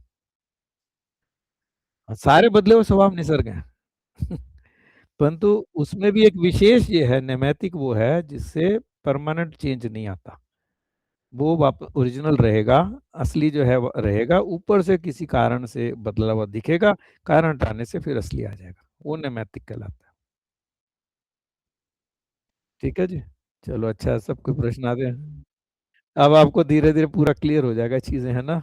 Speaker 1: हाँ, सारे बदले हुए स्वभाव निसर्ग हैं परंतु उसमें भी एक विशेष ये है, नैमित्तिक वो है जिससे परमानेंट चेंज नहीं आता, वो वापस ओरिजिनल रहेगा, असली जो है वो रहेगा, ऊपर से किसी कारण से बदला हुआ दिखेगा, कारण हटाने से फिर असली आ जाएगा, वो नैमित्तिक कहलाता है। ठीक है जी, चलो अच्छा है, सबको प्रश्न आते हैं, अब आपको धीरे धीरे पूरा क्लियर हो जाएगा चीजें, है ना।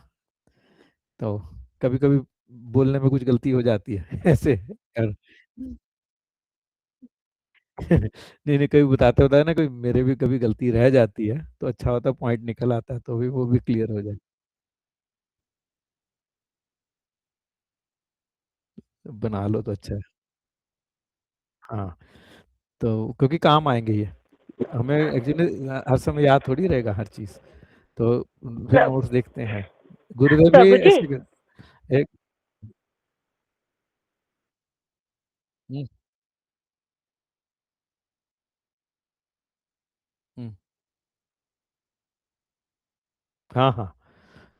Speaker 1: तो कभी कभी बोलने में कुछ गलती हो जाती है ऐसे कर नहीं नहीं, कभी बताते होता है ना, कोई मेरे भी कभी गलती रह जाती है तो अच्छा होता, पॉइंट निकल आता है तो भी वो भी क्लियर हो जाए, बना लो तो अच्छा है। हाँ, तो क्योंकि काम आएंगे ये, हमें एक्चुअली हर समय याद थोड़ी रहेगा हर चीज, तो फिर नोट्स देखते हैं, गुरुदेव भी
Speaker 6: प्रभु जी
Speaker 1: ऐसे एक हाँ हाँ,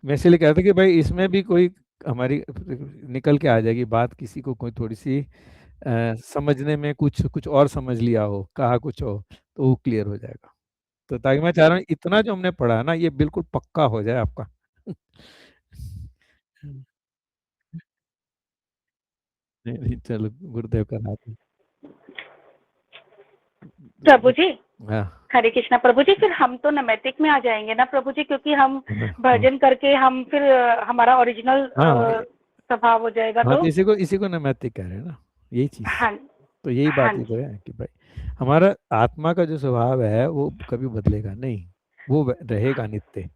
Speaker 1: मैं इसलिए कहता कि भाई इसमें भी कोई हमारी निकल के आ जाएगी बात, किसी को कोई थोड़ी सी समझने में कुछ कुछ और समझ लिया हो, कहा कुछ हो, तो वो क्लियर हो जाएगा। तो ताकि मैं चाह रहा हूँ इतना जो हमने पढ़ा है ना, ये बिल्कुल पक्का हो जाए आपका। नहीं नहीं, चलो गुरुदेव का नाम।
Speaker 6: प्रभु जी,
Speaker 1: हाँ
Speaker 6: हरे कृष्णा प्रभु जी। फिर हम तो नैमित्तिक में आ जाएंगे ना प्रभु जी, क्योंकि हम
Speaker 1: हाँ
Speaker 6: भजन करके हम फिर हमारा ओरिजिनल
Speaker 1: हाँ
Speaker 6: स्वभाव हो जाएगा
Speaker 1: हाँ,
Speaker 6: तो।
Speaker 1: तो इसी को नैमित्तिक कह रहे हैं ना, यही चीज।
Speaker 6: हाँ
Speaker 1: तो यही
Speaker 6: हाँ
Speaker 1: बात ही तो
Speaker 6: जी,
Speaker 1: है कि भाई हमारा आत्मा का जो स्वभाव है वो कभी बदलेगा नहीं, वो रहेगा नित्य।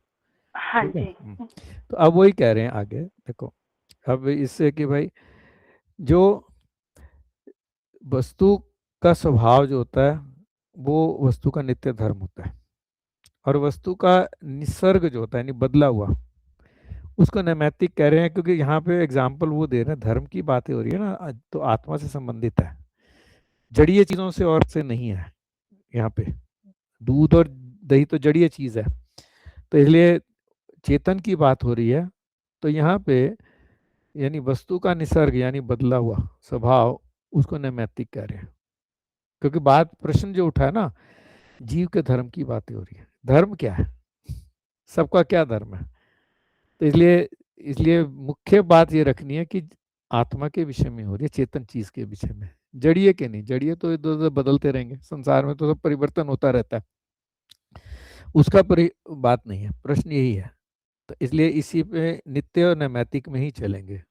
Speaker 6: हाँ
Speaker 1: ठीक है।
Speaker 6: जी,
Speaker 1: तो अब वही कह रहे हैं आगे देखो, अब इससे कि भाई जो वस्तु का स्वभाव जो होता है वो वस्तु का नित्य धर्म होता है, और वस्तु का निसर्ग जो होता है यानी बदला हुआ, उसको नैमित्तिक कह रहे हैं। क्योंकि यहाँ पे एग्जाम्पल वो दे रहे हैं, धर्म की बातें हो रही है ना, तो आत्मा से संबंधित है, जड़ीय चीजों से और से नहीं है। यहाँ पे दूध और दही तो जड़ीय चीज है, तो इसलिए चेतन की बात हो रही है। तो यहाँ पे यानी वस्तु का निसर्ग यानी बदला हुआ स्वभाव, उसको नैमित्तिक कह रहे हैं। क्योंकि बात प्रश्न जो उठा है ना, जीव के धर्म की बातें हो रही है। धर्म क्या है, सबका क्या धर्म है? तो इसलिए इसलिए मुख्य बात ये रखनी है कि आत्मा के विषय में हो रही है, चेतन चीज के विषय में, जड़ीय के नहीं। जड़ीय तो इधर उधर बदलते रहेंगे, संसार में तो सब परिवर्तन होता रहता है, उसका बात नहीं है, प्रश्न यही है। तो इसलिए इसी पे नित्य और नैमित्तिक में ही चलेंगे।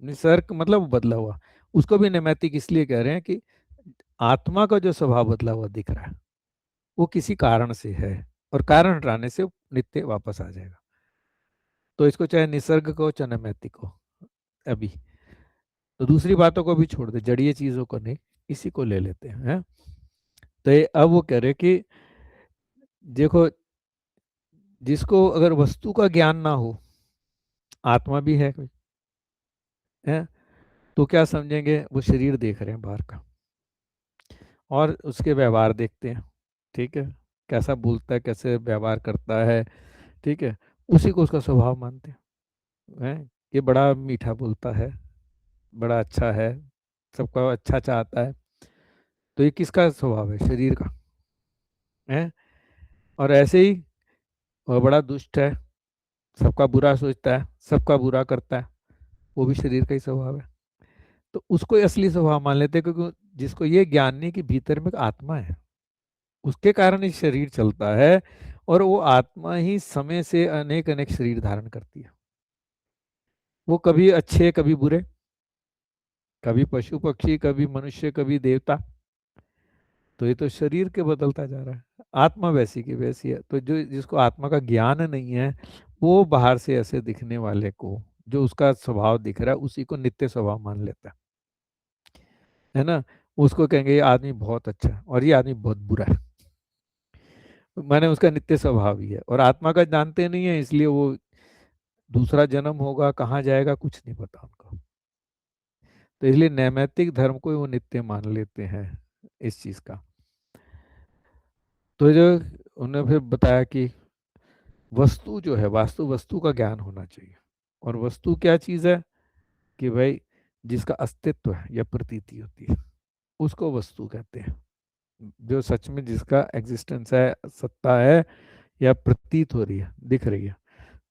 Speaker 1: निसर्ग मतलब बदला हुआ, उसको भी नैमित्तिक इसलिए कह रहे हैं कि आत्मा का जो स्वभाव बदला हुआ दिख रहा है वो किसी कारण से है, और कारण हटाने से वो नित्य वापस आ जाएगा। तो इसको चाहे निसर्ग को चाहे नैमित्तिक हो अभी, तो दूसरी बातों को भी छोड़ दे, जड़ीय चीजों को नहीं, इसी को ले लेते हैं। तो ये अब वो कह रहे कि देखो, जिसको अगर वस्तु का ज्ञान ना हो, आत्मा भी है कोई है, तो क्या समझेंगे, वो शरीर देख रहे हैं बाहर का और उसके व्यवहार देखते हैं। ठीक है, कैसा बोलता है, कैसे व्यवहार करता है, ठीक है, उसी को उसका स्वभाव मानते हैं। ये बड़ा मीठा बोलता है, बड़ा अच्छा है, सबका अच्छा चाहता है, तो ये किसका स्वभाव है, शरीर का है। और ऐसे ही वह बड़ा दुष्ट है, सबका बुरा सोचता है, सबका बुरा करता है, वो भी शरीर का ही स्वभाव है। तो उसको ही असली स्वभाव मान लेते हैं, क्योंकि जिसको ये ज्ञान नहीं कि भीतर में एक आत्मा है, उसके कारण ही शरीर चलता है, और वो आत्मा ही समय से अनेक अनेक शरीर धारण करती है। वो कभी अच्छे कभी बुरे, कभी पशु पक्षी कभी मनुष्य कभी देवता। तो ये तो शरीर के बदलता जा रहा है, आत्मा वैसी की वैसी है। तो जो जिसको आत्मा का ज्ञान नहीं है, वो बाहर से ऐसे दिखने वाले को, जो उसका स्वभाव दिख रहा है, उसी को नित्य स्वभाव मान लेता है ना। उसको कहेंगे ये आदमी बहुत अच्छा है और ये आदमी बहुत बुरा है, माने उसका नित्य स्वभाव ही है। और आत्मा का जानते नहीं है, इसलिए वो दूसरा जन्म होगा, कहाँ जाएगा, कुछ नहीं पता उनको। तो इसलिए नैमित्तिक धर्म को वो नित्य मान लेते हैं इस चीज का। तो जो उन्होंने फिर बताया कि वस्तु जो है, वास्तु वस्तु का ज्ञान होना चाहिए। और वस्तु क्या चीज है कि भाई जिसका अस्तित्व है या प्रतीति होती है, उसको वस्तु कहते हैं। जो सच में जिसका एग्जिस्टेंस है, सत्ता है, या प्रतीत हो रही है, दिख रही है।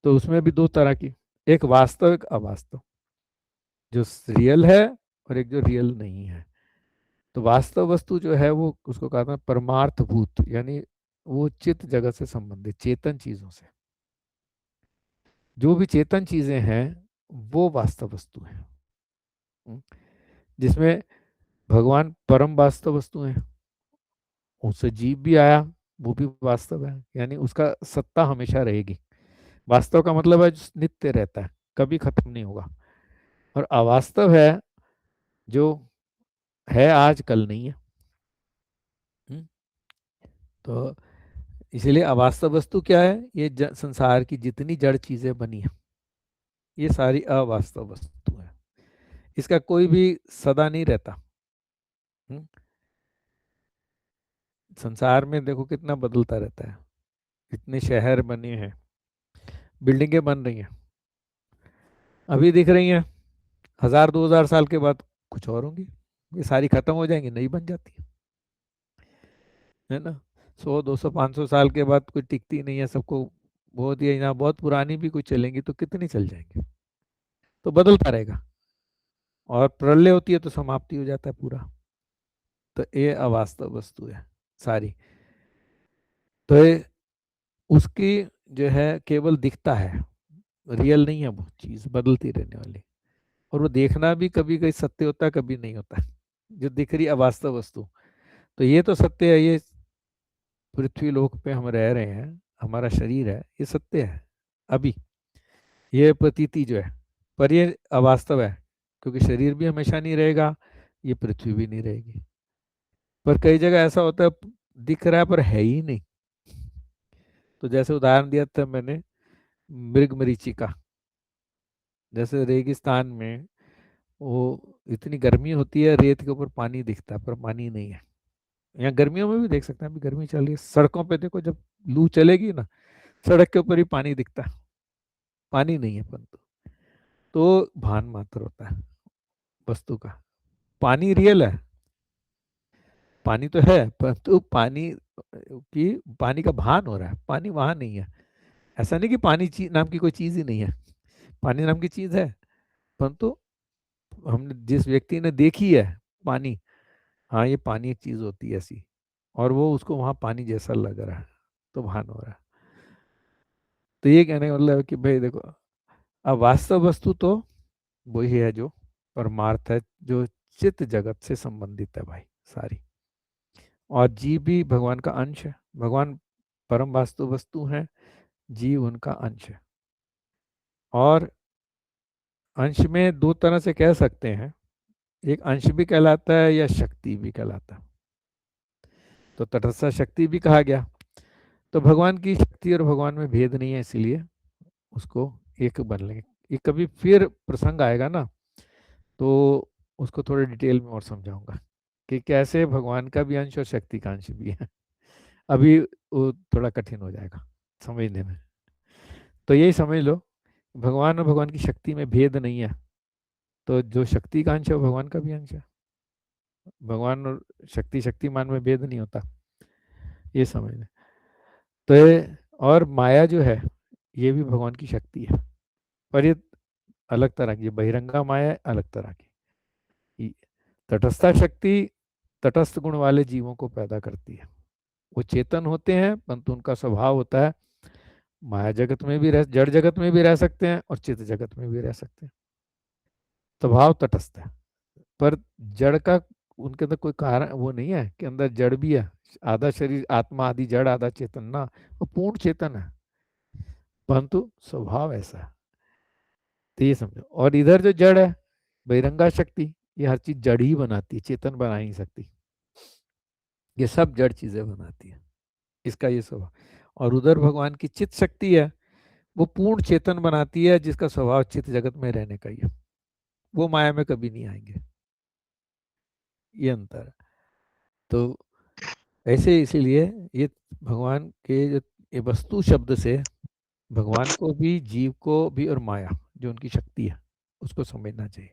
Speaker 1: तो उसमें भी दो तरह की, एक वास्तव एक अवास्तव, जो रियल है और एक जो रियल नहीं है। तो वास्तव वस्तु जो है वो उसको कहते हैं परमार्थ भूत, यानी वो चित्त जगत से संबंधित चेतन चीजों से, जो भी चेतन चीजें हैं वो वास्तव वस्तु है। हम्म, जिसमें भगवान परम वास्तव वस्तु है, उससे जीव भी आया, वो भी वास्तव है, यानी उसका सत्ता हमेशा रहेगी। वास्तव का मतलब है जो नित्य रहता है, कभी खत्म नहीं होगा। और अवास्तव है जो है आज कल नहीं है। हम्म, तो इसीलिए अवास्तव वस्तु क्या है, ये संसार की जितनी जड़ चीजें बनी है, ये सारी अवास्तव वस्तु है। इसका कोई भी सदा नहीं रहता। हम्म, संसार में देखो कितना बदलता रहता है, इतने शहर बने हैं, बिल्डिंगें बन रही हैं, अभी दिख रही हैं, 1000-2000 साल के बाद कुछ और होंगी, ये सारी खत्म हो जाएंगी, नई बन जाती है ना। 100, 200, 500 साल के बाद कोई टिकती नहीं है, सबको बहुत ही ना, बहुत पुरानी भी कोई चलेंगी तो कितनी चल जाएंगी, तो बदलता रहेगा। और प्रलय होती है तो समाप्ति हो जाता है पूरा। तो ये अवास्तव वस्तु है सारी। तो ये उसकी जो है केवल दिखता है, रियल नहीं है वो चीज, बदलती रहने वाली। और वो देखना भी कभी कभी सत्य होता है, कभी नहीं होता है, जो दिख रही अवास्तव वस्तु। तो ये तो सत्य है, ये पृथ्वी लोक पे हम रह रहे हैं, हमारा शरीर है, ये सत्य है अभी, ये प्रतीति जो है, पर ये अवास्तव है, क्योंकि शरीर भी हमेशा नहीं रहेगा, ये पृथ्वी भी नहीं रहेगी। पर कई जगह ऐसा होता है दिख रहा है पर है ही नहीं। तो जैसे उदाहरण दिया था मैंने मृग मरीचिका, जैसे रेगिस्तान में वो इतनी गर्मी होती है, रेत के ऊपर पानी दिखता है पर पानी नहीं है। यहाँ गर्मियों में भी देख सकते हैं, अभी गर्मी चल रही है, सड़कों पे देखो, जब लू चलेगी ना, सड़क के ऊपर ही पानी दिखता है, पानी नहीं है, परंतु तो भान मात्र होता है वस्तु का। पानी रियल है, पानी तो है, परंतु पानी का भान हो रहा है, पानी वहां नहीं है। ऐसा नहीं कि पानी नाम की कोई चीज ही नहीं है, पानी नाम की चीज है, परंतु हमने जिस व्यक्ति ने देखी है पानी, हाँ ये पानी एक चीज होती है ऐसी, और वो उसको वहां पानी जैसा लग रहा है, तो भान हो रहा है। तो ये कहने का मतलब है कि भाई देखो, अब वास्तव वस्तु तो वही है जो परमार्थ है, जो चित्त जगत से संबंधित है भाई सारी। और जीव भी भगवान का अंश है, भगवान परम वास्तु वस्तु है, जीव उनका अंश है। और अंश में दो तरह से कह सकते हैं, एक अंश भी कहलाता है या शक्ति भी कहलाता है। तो तटस्थ शक्ति भी कहा गया। तो भगवान की शक्ति और भगवान में भेद नहीं है, इसलिए उसको एक बन लेंगे। ये कभी फिर प्रसंग आएगा ना, तो उसको थोड़े डिटेल में और समझाऊंगा कि कैसे भगवान का भी अंश और शक्ति का अंश भी है। अभी वो थोड़ा कठिन हो जाएगा समझने में। तो यही समझ लो, भगवान और भगवान की शक्ति में भेद नहीं है, तो जो शक्ति का अंश है वो भगवान का भी अंश है। भगवान और शक्तिमान में भेद नहीं होता, ये समझ लें। तो और माया जो है ये भी भगवान की शक्ति है, पर ये अलग तरह की, बहिरंगा माया है अलग तरह की। तटस्था शक्ति तटस्थ गुण वाले जीवों को पैदा करती है, वो चेतन होते हैं, परंतु उनका स्वभाव होता है माया जगत में भी रह, जड़ जगत में भी रह सकते हैं और चित्त जगत में भी रह सकते हैं। स्वभाव तटस्थ है, पर जड़ का उनके अंदर कोई कारण वो नहीं है कि अंदर जड़ भी है, आधा शरीर आत्मा आदि जड़ आधा चेतन ना, वो पूर्ण चेतन है, परंतु स्वभाव ऐसा है। तो ये समझो। और इधर जो जड़ है बहिरंगा शक्ति, ये हर चीज जड़ ही बनाती है, चेतन बना ही नहीं सकती, ये सब जड़ चीजें बनाती है, इसका ये स्वभाव। और उधर भगवान की चित्त शक्ति है, वो पूर्ण चेतन बनाती है, जिसका स्वभाव चित्त जगत में रहने का ही है, वो माया में कभी नहीं आएंगे, ये अंतर है। तो ऐसे इसीलिए ये भगवान के जो ये वस्तु शब्द से भगवान को भी, जीव को भी, और माया जो उनकी शक्ति है उसको समझना चाहिए।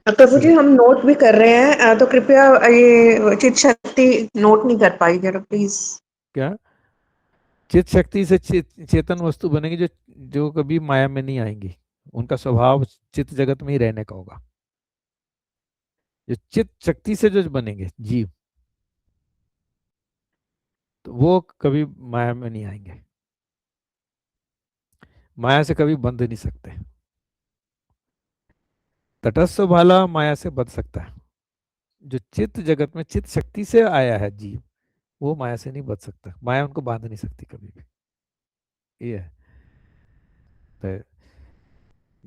Speaker 2: प्रभु जी हम नोट भी कर रहे हैं, तो कृपया ये चित शक्ति नोट नहीं कर पाई जरा प्लीज।
Speaker 1: क्या चित्त शक्ति से चेतन वस्तु बनेगी जो जो कभी माया में नहीं आएंगी, उनका स्वभाव चित्त जगत में ही रहने का होगा। जो चित्त शक्ति से जो बनेंगे जीव, तो वो कभी माया में नहीं आएंगे, माया से कभी बंध नहीं सकते। तटस्थ वाला माया से बच सकता है, जो चित्त जगत में चित्त शक्ति से आया है जीव, वो माया से नहीं बच सकता, माया उनको बांध नहीं सकती कभी भी, ये है। तो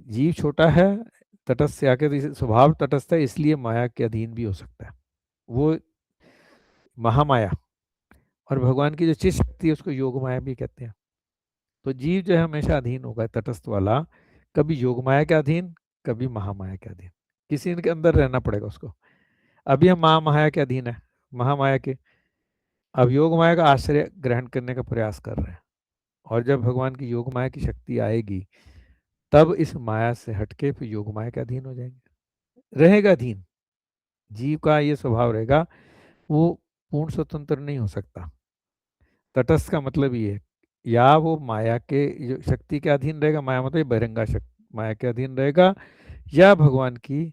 Speaker 1: जीव छोटा है, तटस्थ से आके, स्वभाव तटस्थ है, इसलिए माया के अधीन भी हो सकता है, वो महामाया। और भगवान की जो चित्त शक्ति है उसको योग माया भी कहते हैं। तो जीव जो है हमेशा अधीन होगा, तटस्थ वाला कभी योग माया के अधीन, कभी महामाया के अधीन, किसी इनके अंदर रहना पड़ेगा उसको। अभी हम महामाया के अधीन है, महामाया के, अब योग माया का आश्रय ग्रहण करने का प्रयास कर रहे हैं, और जब भगवान की योग माया की शक्ति आएगी तब इस माया से हटके फिर योग माया के अधीन हो जाएंगे। रहेगा अधीन, जीव का ये स्वभाव रहेगा, वो पूर्ण स्वतंत्र नहीं हो सकता। तटस्थ का मतलब ये है, या वो माया के शक्ति के अधीन रहेगा, माया मतलब बहिरंगा शक्ति माया के अधीन रहेगा, या भगवान की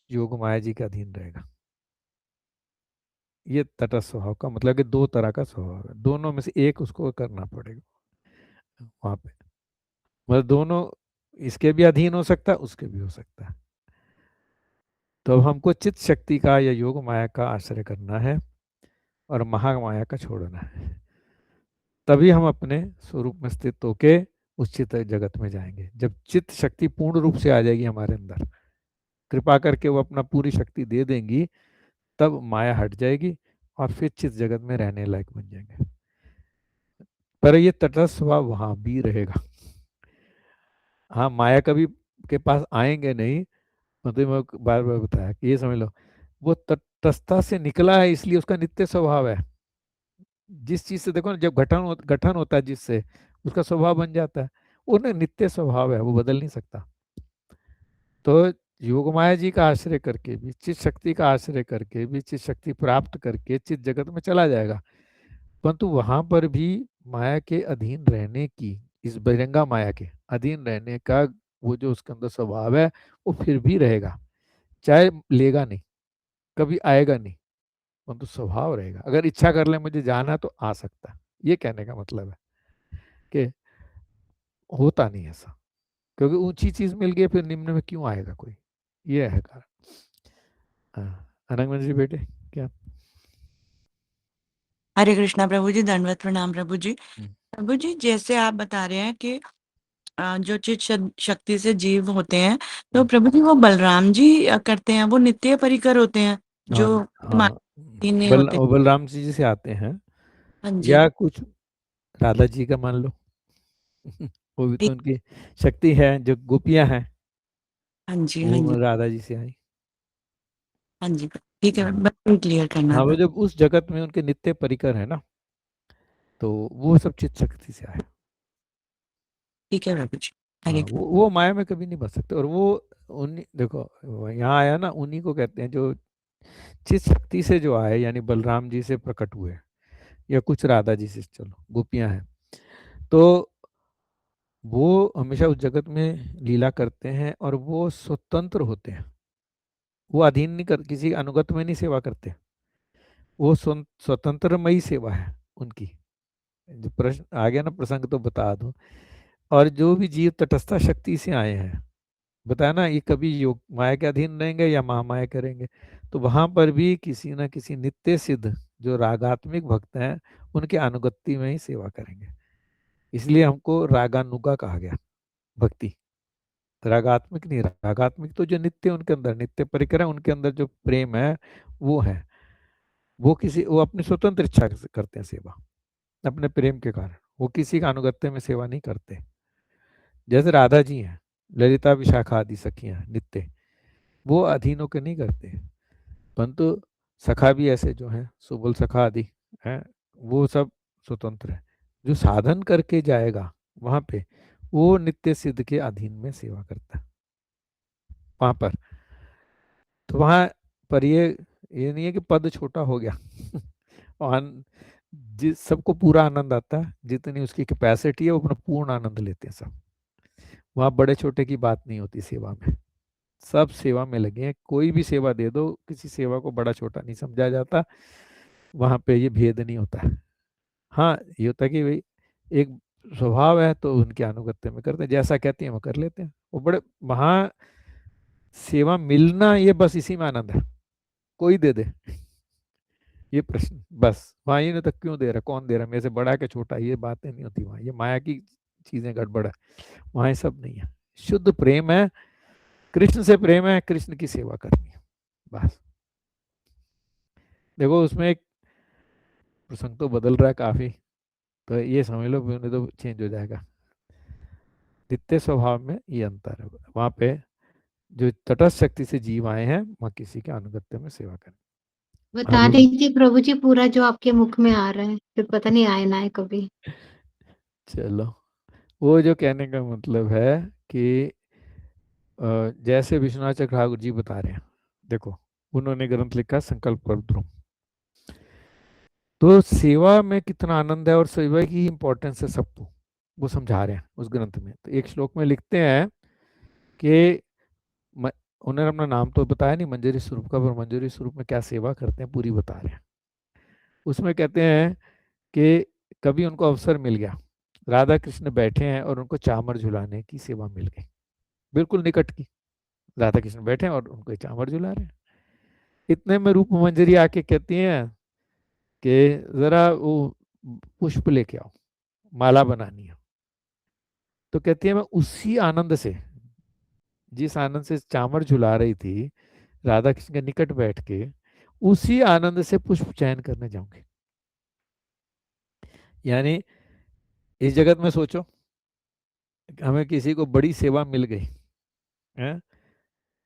Speaker 1: योग माया जी के अधीन रहेगा। ये तटस्थ स्वभाव का मतलब कि दो तरह का स्वभाव है, दोनों में से एक उसको करना पड़ेगा वहां पे। मतलब दोनों, इसके भी अधीन हो सकता है, उसके भी हो सकता है। तो अब हमको चित्त शक्ति का या योग माया का आश्रय करना है और महामाया का छोड़ना है, तभी हम अपने स्वरूप में स्थित होके उस चित्त जगत में जाएंगे। जब चित्त शक्ति पूर्ण रूप से आ जाएगी हमारे अंदर, कृपा करके वो अपना पूरी शक्ति दे देंगी, तब माया हट जाएगी और फिर चित्त जगत में रहने लायक बन जाएंगे। पर ये तटस्थ स्वभाव वहां भी रहेगा। हाँ, माया कभी के पास आएंगे नहीं, मतलब मैं बार बार बताया कि ये समझ लो, वो तटस्थता से निकला है, इसलिए उसका नित्य स्वभाव है। जिस चीज से देखो ना, जब गठन होता है जिससे, उसका स्वभाव बन जाता है, वो ना नित्य स्वभाव है, वो बदल नहीं सकता। तो योग माया जी का आश्रय करके भी, चित शक्ति का आश्रय करके भी, चित शक्ति प्राप्त करके चित जगत में चला जाएगा, परंतु वहां पर भी माया के अधीन रहने की, इस बहिरंगा माया के अधीन रहने का वो जो उसके अंदर स्वभाव है, वो फिर भी रहेगा। चाहे लेगा नहीं, कभी आएगा नहीं, परंतु स्वभाव रहेगा। अगर इच्छा कर ले मुझे जाना तो आ सकता है, ये कहने का मतलब है कि होता नहीं ऐसा, क्योंकि ऊंची चीज मिल गई फिर निम्न में क्यों आएगा कोई, ये है कारण। हाँ, अनंगमन जी बेटे क्या?
Speaker 7: हरे कृष्णा प्रभु जी, दंडवत प्रणाम प्रभु जी।
Speaker 1: हम्म।
Speaker 7: प्रभु जी, जैसे आप बता रहे हैं कि जो चित शक्ति से जीव होते हैं, तो प्रभु जी वो बलराम जी करते हैं, वो नित्य परिकर होते हैं
Speaker 1: हाँ
Speaker 7: जो
Speaker 1: हाँ,
Speaker 7: नहीं होते।
Speaker 1: बलराम जी से आते हैं,
Speaker 7: हाँ जी,
Speaker 1: या कुछ राधा जी का मान लो। वो भी तो
Speaker 7: ठीक।
Speaker 1: उनकी शक्ति है, जो गोपियां हैं
Speaker 7: हाँ जी, हाँ जी,
Speaker 1: वो राधा जी से आई।
Speaker 7: हाँ जी, ठीक है,
Speaker 1: हाँ
Speaker 7: बस क्लियर करना
Speaker 1: हाँ, वो
Speaker 7: था।
Speaker 1: जब उस जगत में उनके नित्य परिकर है ना, तो वो सब चित शक्ति से आए।
Speaker 7: ठीक है प्रभु जी,
Speaker 1: हाँ,
Speaker 7: हरे
Speaker 1: वो माया में कभी नहीं बच सकते। और वो उन्हीं, देखो यहाँ आया ना, उन्हीं को कहते हैं जो चित शक्ति से जो आए, यानी बलराम जी से प्रकट हुए, या कुछ राधा जी से, चलो गोपियां हैं, तो वो हमेशा उस जगत में लीला करते हैं और वो स्वतंत्र होते हैं। वो अधीन नहीं कर, किसी अनुगत में नहीं सेवा करते, वो स्वतंत्रमयी सेवा है उनकी। जो प्रश्न आ गया ना प्रसंग, तो बता दूं। और जो भी जीव तटस्था शक्ति से आए हैं, बताया ना, ये कभी योग माया के अधीन रहेंगे या महामाया करेंगे, तो वहां पर भी किसी न किसी नित्य सिद्ध जो रागात्मिक भक्त हैं, उनके अनुगत्य में ही सेवा करेंगे। इसलिए हमको रागानुगा कहा गया, भक्ति रागात्मिक नहीं। रागात्मिक तो जो नित्य, उनके अंदर नित्य परिकर है, उनके अंदर जो प्रेम है वो है, वो अपनी स्वतंत्र इच्छा से करते हैं सेवा, अपने प्रेम के कारण। वो किसी का अनुगत्य में सेवा नहीं करते। जैसे राधा जी हैं, ललिता विशाखा आदि सखियां नित्य, वो अधीनों के नहीं करते, परंतु सखा भी ऐसे जो हैं, सुबल सखा आदि हैं, वो सब स्वतंत्र है। जो साधन करके जाएगा वहां पे, वो नित्य सिद्ध के अधीन में सेवा करता है वहां पर। तो वहां पर ये नहीं है कि पद छोटा हो गया और जिस सबको पूरा आनंद आता है, जितनी उसकी कैपेसिटी है वो अपना पूर्ण आनंद लेते हैं सब। वहां बड़े छोटे की बात नहीं होती सेवा में, सब सेवा में लगे हैं। कोई भी सेवा दे दो, किसी सेवा को बड़ा छोटा नहीं समझा जाता, वहां पे ये भेद नहीं होता है। हाँ, ये होता है कि भाई एक स्वभाव है तो उनके अनुगत्य में करते हैं, जैसा कहती हैं वो कर लेते हैं। वो बड़े वहां सेवा मिलना, ये बस इसी में आनंद है, कोई दे दे, ये प्रश्न बस। वहां ये नहीं तो क्यों दे रहा, कौन दे रहा, मेरे से बड़ा के छोटा, ये बातें नहीं होती वहां। ये माया की चीजें गड़बड़ है, वहां ये सब नहीं है। शुद्ध प्रेम है, कृष्ण से प्रेम है, कृष्ण की सेवा करनी है बस। देखो उसमें एक प्रसंग तो बदल रहा है काफी, तो ये समझ लो नहीं तो चेंज हो जाएगा। नित्य स्वभाव में ये अंतर है, वहां पे जो तटस्थ शक्ति से जीव आए हैं, वहां किसी के अनुगत्य में सेवा करें। हाँ
Speaker 8: बता
Speaker 1: बोलो।
Speaker 8: रही थी प्रभु जी पूरा जो आपके मुख में आ रहा है, फिर पता नहीं आए ना आए कभी।
Speaker 1: चलो, वो जो कहने का मतलब है कि जैसे विश्वनाथ चक्रवर्ती ठाकुर जी बता रहे हैं, देखो उन्होंने ग्रंथ लिखा संकल्प प्रद्रुम, तो सेवा में कितना आनंद है और सेवा की इंपॉर्टेंस है सबको, वो समझा रहे हैं उस ग्रंथ में। तो एक श्लोक में लिखते हैं कि म- उन्होंने अपना नाम तो बताया नहीं मंजरी स्वरूप का, पर मंजरी स्वरूप में क्या सेवा करते हैं पूरी बता रहे हैं। उसमें कहते हैं कि कभी उनको अवसर मिल गया, राधा कृष्ण बैठे हैं और उनको चामर झुलाने की सेवा मिल गई, बिल्कुल निकट की, राधा कृष्ण बैठे हैं और उनको चामर झुला रहे हैं। इतने में रूप मंजरी आके कहती हैं कि जरा वो पुष्प लेके आओ, माला बनानी है। तो कहती है मैं उसी आनंद से, जिस आनंद से चामर झुला रही थी राधा कृष्ण के निकट बैठ के, उसी आनंद से पुष्प चयन करने जाऊंगी। यानी इस जगत में सोचो, हमें किसी को बड़ी सेवा मिल गई है,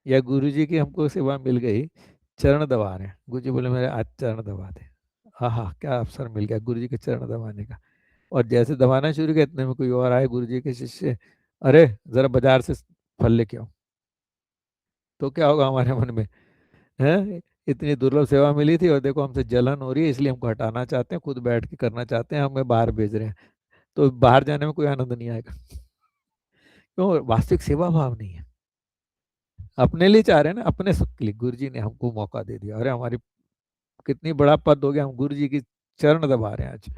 Speaker 1: या गुरु जी की हमको सेवा मिल गई, चरण दबा रहे हैं, गुरु जी बोले मेरे आज चरण दबा दे, हाँ हाँ क्या अवसर मिल गया गुरु जी के चरण दबाने का। और जैसे दबाना शुरू किया इतने में कोई और आए गुरु जी के शिष्य, अरे जरा बाजार से फल लेके आओ, तो क्या होगा हमारे मन में, है इतनी दुर्लभ सेवा मिली थी और देखो हमसे जलन हो रही है इसलिए हमको हटाना चाहते हैं, खुद बैठ के करना चाहते हैं, हमें बाहर भेज रहे हैं। तो बाहर जाने में कोई आनंद नहीं आएगा, क्यों? वास्तविक सेवा भाव नहीं है, अपने लिए चाह रहे हैं ना, अपने सुख के लिए। गुरु जी ने हमको मौका दे दिया, अरे हमारी कितनी बड़ा पद हो गया, हम गुरु जी की चरण दबा रहे हैं आज,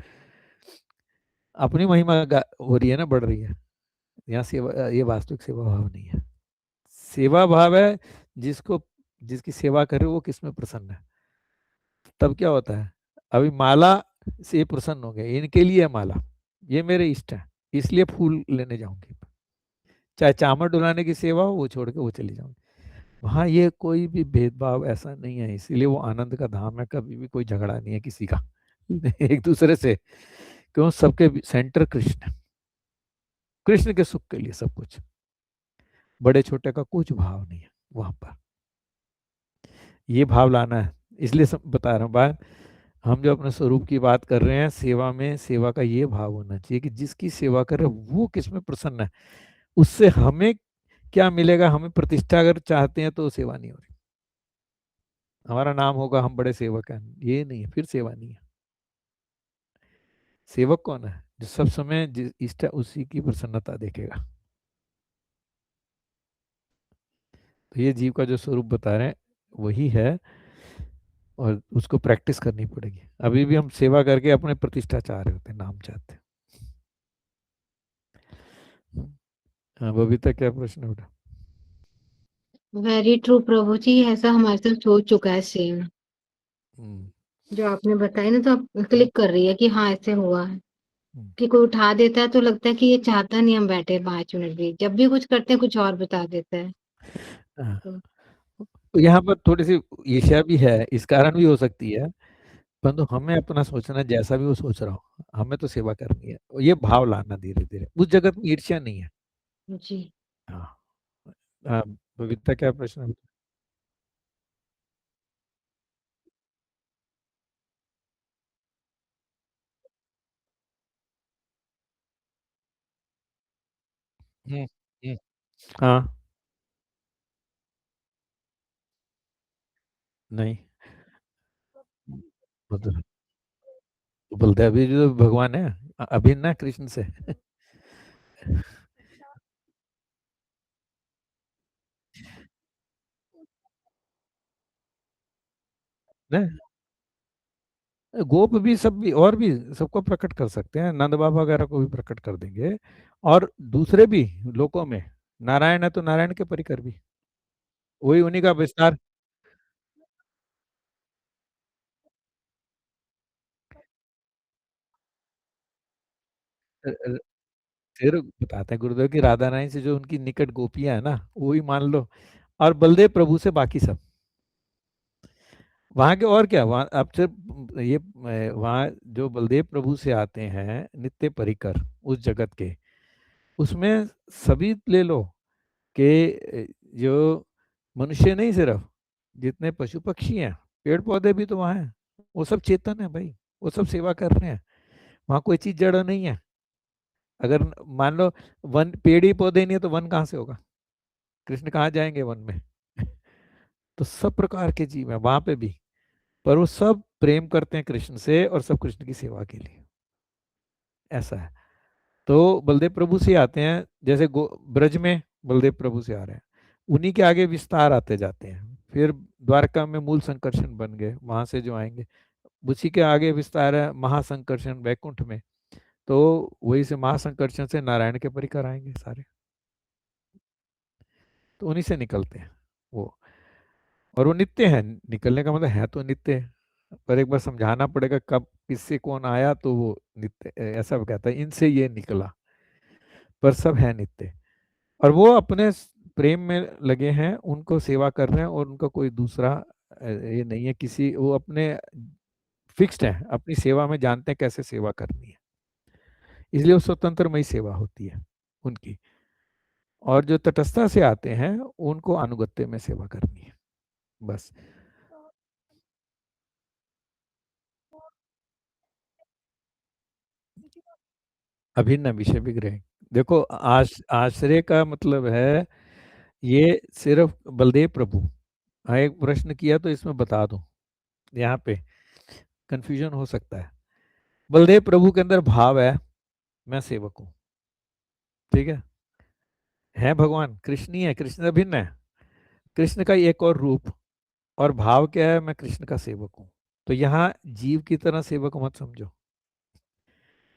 Speaker 1: अपनी महिमा हो रही है ना, बढ़ रही है। यहाँ सेवा, ये वास्तविक सेवा भाव नहीं है। सेवा भाव है जिसको, जिसकी सेवा करे वो किस में प्रसन्न है, तब क्या होता है। अभी माला से ये प्रसन्न हो गए, इनके लिए है माला, ये मेरे इष्ट है, इसलिए फूल लेने जाऊंगी, चाहे चामर डुलाने की सेवा हो वो छोड़ के वो चली जाऊंगी। वहाँ ये कोई भी भेदभाव ऐसा नहीं है, इसीलिए वो आनंद का धाम है, कभी भी कोई झगड़ा नहीं है किसी का एक दूसरे से, क्यों? सबके सेंटर कृष्ण है, कृष्ण के सुख के लिए सब कुछ, बड़े छोटे का कुछ भाव नहीं है वहां पर। ये भाव लाना है, इसलिए सब बता रहा हूँ बात, हम जो अपने स्वरूप की बात कर रहे हैं, सेवा में सेवा का ये भाव होना चाहिए कि जिसकी सेवा करे वो किस में प्रसन्न है, उससे हमें क्या मिलेगा। हमें प्रतिष्ठा अगर चाहते हैं तो सेवा नहीं हो रही, हमारा नाम होगा हम बड़े सेवक हैं, ये नहीं है, फिर सेवा नहीं है। सेवक कौन है? जो सब समय जिस इष्ट है उसी की प्रसन्नता देखेगा। तो ये जीव का जो स्वरूप बता रहे हैं वही है, और उसको प्रैक्टिस करनी पड़ेगी। अभी भी हम सेवा करके अपने प्रतिष्ठा चाह रहे होते हैं, नाम चाहते हैं। हाँ बबीता, क्या प्रश्न उठा?
Speaker 8: वेरी ट्रू प्रभु जी, ऐसा हमारे साथ हो चुका है सेम।
Speaker 1: हम्म,
Speaker 8: जो आपने बताया ना, तो आप क्लिक कर रही है कि हाँ ऐसे हुआ है।
Speaker 1: हम्म,
Speaker 8: कि कोई उठा देता है तो लगता है कि ये चाहता नहीं हम बैठे 5 मिनट भी, जब भी कुछ करते हैं कुछ और बता देता है।
Speaker 1: हाँ।
Speaker 8: तो
Speaker 1: तो यहाँ पर थोड़ी सी ईर्ष्या भी है, इस कारण भी हो सकती है, परंतु हमें अपना सोचना, जैसा भी वो सोच रहा हो हमें तो सेवा करनी है, ये भाव लाना धीरे धीरे, उस जगत में ईर्ष्या नहीं है।
Speaker 8: जी।
Speaker 1: हाँ। हाँ, बबीता क्या प्रश्न है? हम्म, हम्म, हाँ, नहीं, मतलब बलदेव जी जो भगवान है, अभिन्न है कृष्ण से नहीं, गोप भी सब भी और भी सबको प्रकट कर सकते हैं, नंद बाबा वगैरह को भी प्रकट कर देंगे, और दूसरे भी लोकों में नारायण है तो नारायण के परिकर भी वही उन्हीं का विस्तार। अ, अ, फिर बताते हैं गुरुदेव की राधा रानी से जो उनकी निकट गोपियां है ना, वही मान लो, और बलदेव प्रभु से बाकी सब वहां के, और क्या वहां अब सिर्फ ये वहां जो बलदेव प्रभु से आते हैं नित्य परिकर उस जगत के, उसमें सभी ले लो कि जो मनुष्य नहीं, सिर्फ जितने पशु पक्षी हैं, पेड़ पौधे भी तो वहां हैं, वो सब चेतन है भाई, वो सब सेवा कर रहे हैं, वहां कोई चीज जड़ नहीं है। अगर मान लो वन, पेड़ ही पौधे नहीं है तो वन कहाँ से होगा? कृष्ण कहाँ जाएंगे वन में? तो सब प्रकार के जीव हैं वहां पे भी, पर वो सब प्रेम करते हैं कृष्ण से और सब कृष्ण की सेवा के लिए, ऐसा है। तो बलदेव प्रभु से आते हैं, जैसे ब्रज में बलदेव प्रभु से आ रहे हैं, उन्हीं के आगे विस्तार आते जाते हैं, फिर द्वारका में मूल संकर्षण बन गए, वहां से जो आएंगे उसी के आगे विस्तार है महासंकर्षण वैकुंठ में, तो वही से महासंकर्षण से नारायण के परिकर आएंगे सारे, तो उन्हीं से निकलते हैं वो। और वो नित्य है, निकलने का मतलब है तो नित्य है, पर एक बार समझाना पड़ेगा कब किससे कौन आया, तो वो नित्य ऐसा कहता है इनसे ये निकला, पर सब है नित्य। और वो अपने प्रेम में लगे हैं, उनको सेवा कर रहे हैं, और उनका कोई दूसरा ये नहीं है किसी, वो अपने फिक्स्ड है अपनी सेवा में, जानते हैं कैसे सेवा करनी है, इसलिए वो स्वतंत्रमयी सेवा होती है उनकी। और जो तटस्थता से आते हैं उनको अनुगत्य में सेवा करनी है, बस। अभिन्न विषय विग्रह, देखो आश्रय का मतलब है ये सिर्फ बलदेव प्रभु। हाँ, एक प्रश्न किया तो इसमें बता दूं, यहाँ पे कंफ्यूजन हो सकता है। बलदेव प्रभु के अंदर भाव है मैं सेवक हूँ, ठीक है भगवान कृष्ण ही है, कृष्ण अभिन्न है, कृष्ण का एक और रूप, और भाव क्या है, मैं कृष्ण का सेवक हूँ। तो यहाँ जीव की तरह सेवक मत समझो,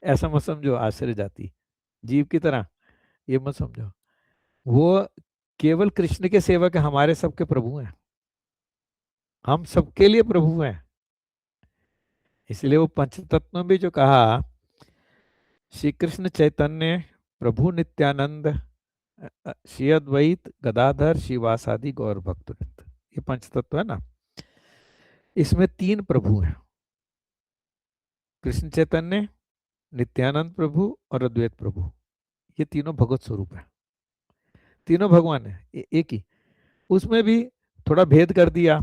Speaker 1: ऐसा मत समझो आश्रय जाति जीव की तरह, ये मत समझो। वो केवल कृष्ण के सेवक है, हमारे सबके प्रभु हैं, हम सबके लिए प्रभु हैं। इसलिए वो पंचतत्व में भी जो कहा, श्री कृष्ण चैतन्य प्रभु नित्यानंद श्री अद्वैत गदाधर श्रीवासादि गौर भक्तवृंद, ये पंचतत्व है ना, इसमें तीन प्रभु हैं, कृष्ण चैतन्य, नित्यानंद प्रभु और अद्वैत प्रभु, ये तीनों भगवत स्वरूप है, तीनों भगवान है एक ही। उसमें भी थोड़ा भेद कर दिया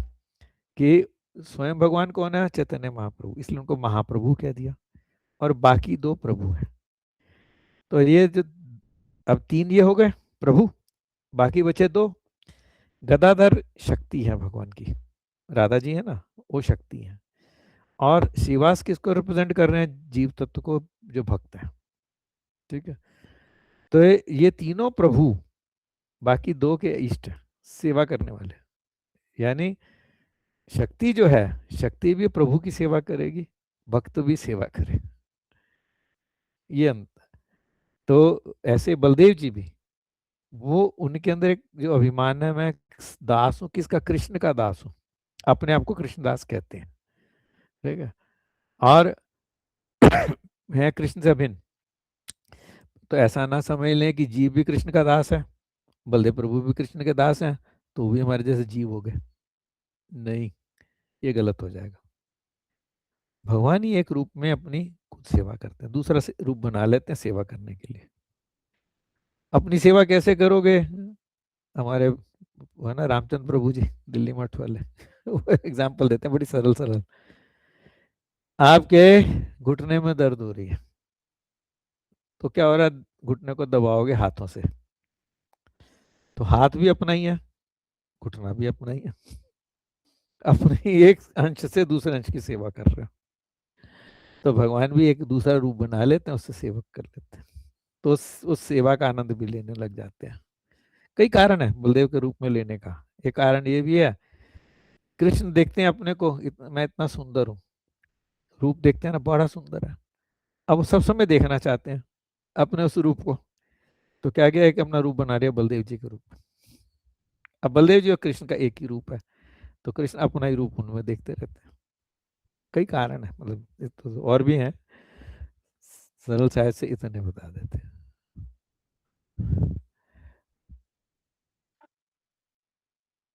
Speaker 1: कि स्वयं भगवान कौन है, चैतन्य महाप्रभु, इसलिए उनको महाप्रभु कह दिया, और बाकी दो प्रभु हैं। तो ये जो अब तीन ये हो गए प्रभु, बाकी बचे दो। गदाधर शक्ति है भगवान की, राधा जी है ना, वो शक्ति है, और श्रीवास किसको रिप्रेजेंट कर रहे हैं, जीव तत्व को, जो भक्त है, ठीक है। तो ये तीनों प्रभु, बाकी दो के इष्ट, सेवा करने वाले, यानी शक्ति जो है, शक्ति भी प्रभु की सेवा करेगी, भक्त भी सेवा करे, ये अंत। तो ऐसे बलदेव जी भी, वो उनके अंदर एक जो अभिमान है, मैं दास हूं, किसका, कृष्ण का दास हूं, अपने आप को कृष्णदास कहते हैं, ठीक है। और है कृष्ण से अभिन्न, तो ऐसा ना समझ लें कि जीव भी कृष्ण का दास है, बलदेव प्रभु भी कृष्ण के दास हैं, तो भी हमारे जैसे जीव हो गए, नहीं, ये गलत हो जाएगा। भगवान ही एक रूप में अपनी खुद सेवा करते हैं, दूसरा रूप बना लेते हैं सेवा करने के लिए। अपनी सेवा कैसे करोगे, हमारे वो है ना रामचंद्र प्रभु जी दिल्ली मठ वाले वो एग्जाम्पल देते हैं, बड़ी सरल सरल। आपके घुटने में दर्द हो रही है, तो क्या हो रहा है, घुटने को दबाओगे हाथों से, तो हाथ भी अपना ही है, घुटना भी अपना ही है, अपने ही एक अंश से दूसरे अंश की सेवा कर रहे हो। तो भगवान भी एक दूसरा रूप बना लेते हैं, उससे सेवक कर लेते हैं, तो उस सेवा का आनंद भी लेने लग जाते हैं। कई कारण है बलदेव के रूप में लेने का, एक कारण ये भी है, कृष्ण देखते हैं अपने को, मैं इतना सुंदर हूँ, रूप देखते हैं ना बड़ा सुंदर है, अब वो सब समय देखना चाहते हैं अपने उस रूप को, तो क्या गया है कि अपना रूप बना लिया बलदेव जी के रूप में। अब बलदेव जी और कृष्ण का एक ही रूप है, तो कृष्ण अपना ही रूप उनमें देखते रहते हैं। कई कारण है, मतलब ये तो और भी हैं, सरल शायद से इतने बता देते हैं।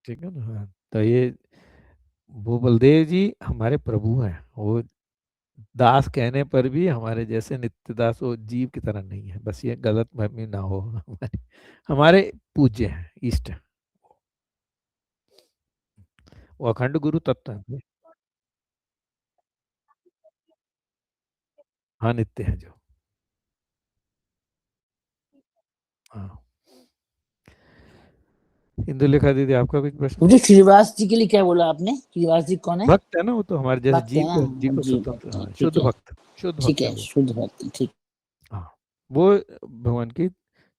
Speaker 1: ठीक है ना, हाँ। तो ये वो बलदेव जी हमारे प्रभु हैं, वो दास कहने पर भी हमारे जैसे नित्य दास वो जीव की तरह नहीं है, बस ये गलत फहमी ना हो, हमारे हमारे पूज्य हैं, इष्ट हैं, वो अखंड गुरु तत्व है। हाँ नित्य है जो, हाँ, इंदुलेखा दीदी आपका कुछ प्रश्न?
Speaker 4: मुझे श्रीवास जी के लिए क्या बोला आपने? श्रीवास जी कौन है?
Speaker 1: भक्त है ना वो, तो हमारे जैसे
Speaker 4: भक्त है ना?
Speaker 1: जीव को
Speaker 4: जी
Speaker 1: स्वतंत्र,
Speaker 4: भक्त है,
Speaker 1: हाँ,
Speaker 4: ठीक
Speaker 1: शुद्ध
Speaker 4: है,
Speaker 1: भक्त, शुद्ध
Speaker 4: ठीक
Speaker 1: भक्त है
Speaker 4: है,
Speaker 1: वो।
Speaker 4: शुद्ध भक्त, ठीक।
Speaker 1: हाँ, वो भगवान की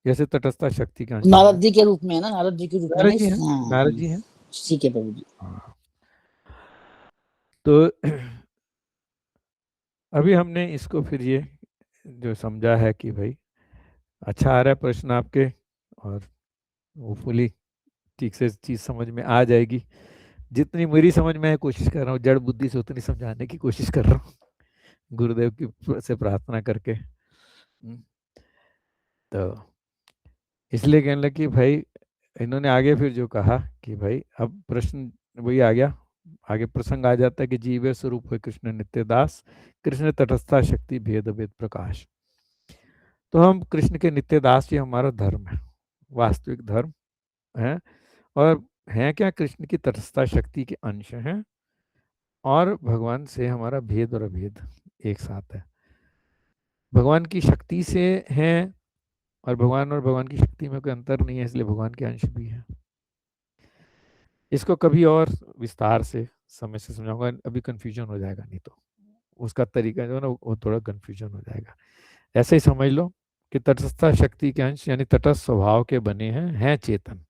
Speaker 1: जैसे तटस्था शक्ति का अंश है।
Speaker 4: नारद जी के रूप में है ना? नारद जी के रूप में
Speaker 1: नारद
Speaker 4: ना?
Speaker 1: जी हैं,
Speaker 4: हाँ,
Speaker 1: नारद जी हैं।
Speaker 4: ठीक है प्रभु जी।
Speaker 1: हाँ, तो अभी हमने इसको फिर ये जो समझा है कि भाई अच्छा आ रहा है प्रश्न आपके, और होपफुली ठीक से चीज समझ में आ जाएगी। जितनी मेरी समझ में है कोशिश कर रहा हूँ, जड़ बुद्धि से उतनी समझाने की कोशिश कर रहा हूँ, गुरुदेव की से प्रार्थना करके। तो इसलिए कहने लगे कि भाई इन्होंने आगे फिर जो कहा कि भाई अब प्रश्न वही आ गया, आगे प्रसंग आ जाता है कि जीवे स्वरूप है कृष्ण नित्य दास, कृष्ण तटस्था शक्ति भेद भेद प्रकाश। तो हम कृष्ण के नित्य दास, ये हमारा धर्म है, वास्तविक धर्म है। और हैं क्या? कृष्ण की तटस्था शक्ति के अंश हैं, और भगवान से हमारा भेद और अभेद एक साथ है। भगवान की शक्ति से हैं, और भगवान की शक्ति में कोई अंतर नहीं है, इसलिए भगवान के अंश भी हैं। इसको कभी और विस्तार से समय से समझाऊंगा, अभी कंफ्यूजन हो जाएगा, नहीं तो उसका तरीका जो है ना वो थोड़ा कंफ्यूजन हो जाएगा। ऐसे ही समझ लो कि तटस्थ शक्ति के अंश यानी तटस्थ स्वभाव के बने हैं चेतन,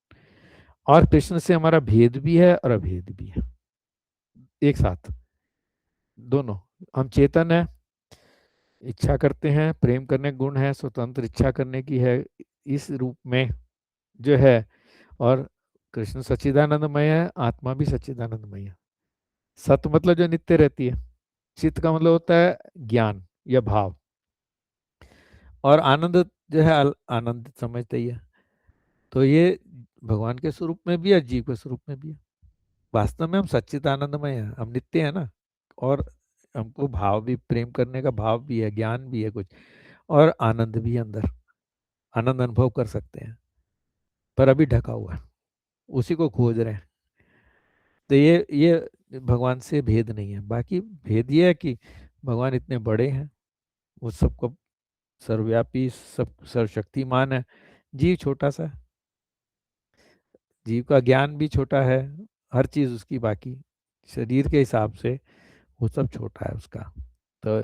Speaker 1: और कृष्ण से हमारा भेद भी है और अभेद भी है एक साथ, दोनों। हम चेतन है, इच्छा करते हैं, प्रेम करने गुण है, स्वतंत्र इच्छा करने की है इस रूप में जो है, और कृष्ण सच्चिदानंदमय है, आत्मा भी सच्चिदानंदमय है। सत मतलब जो नित्य रहती है, चित्त का मतलब होता है ज्ञान या भाव, और आनंद जो है आनंद समझते ही है। तो ये भगवान के स्वरूप में भी है, जीव के स्वरूप में भी है। वास्तव में हम सच्चिदानंदमय हैं, हम नित्य है ना, और हमको भाव भी, प्रेम करने का भाव भी है, ज्ञान भी है कुछ, और आनंद भी है अंदर, आनंद अनुभव कर सकते हैं, पर अभी ढका हुआ है, उसी को खोज रहे हैं। तो ये भगवान से भेद नहीं है। बाकी भेद ये है कि भगवान इतने बड़े हैं, वो सबको सर्वव्यापी, सब सर्वशक्तिमान है, जीव छोटा सा है, जीव का ज्ञान भी छोटा है, हर चीज उसकी बाकी शरीर के हिसाब से वो सब छोटा है उसका। तो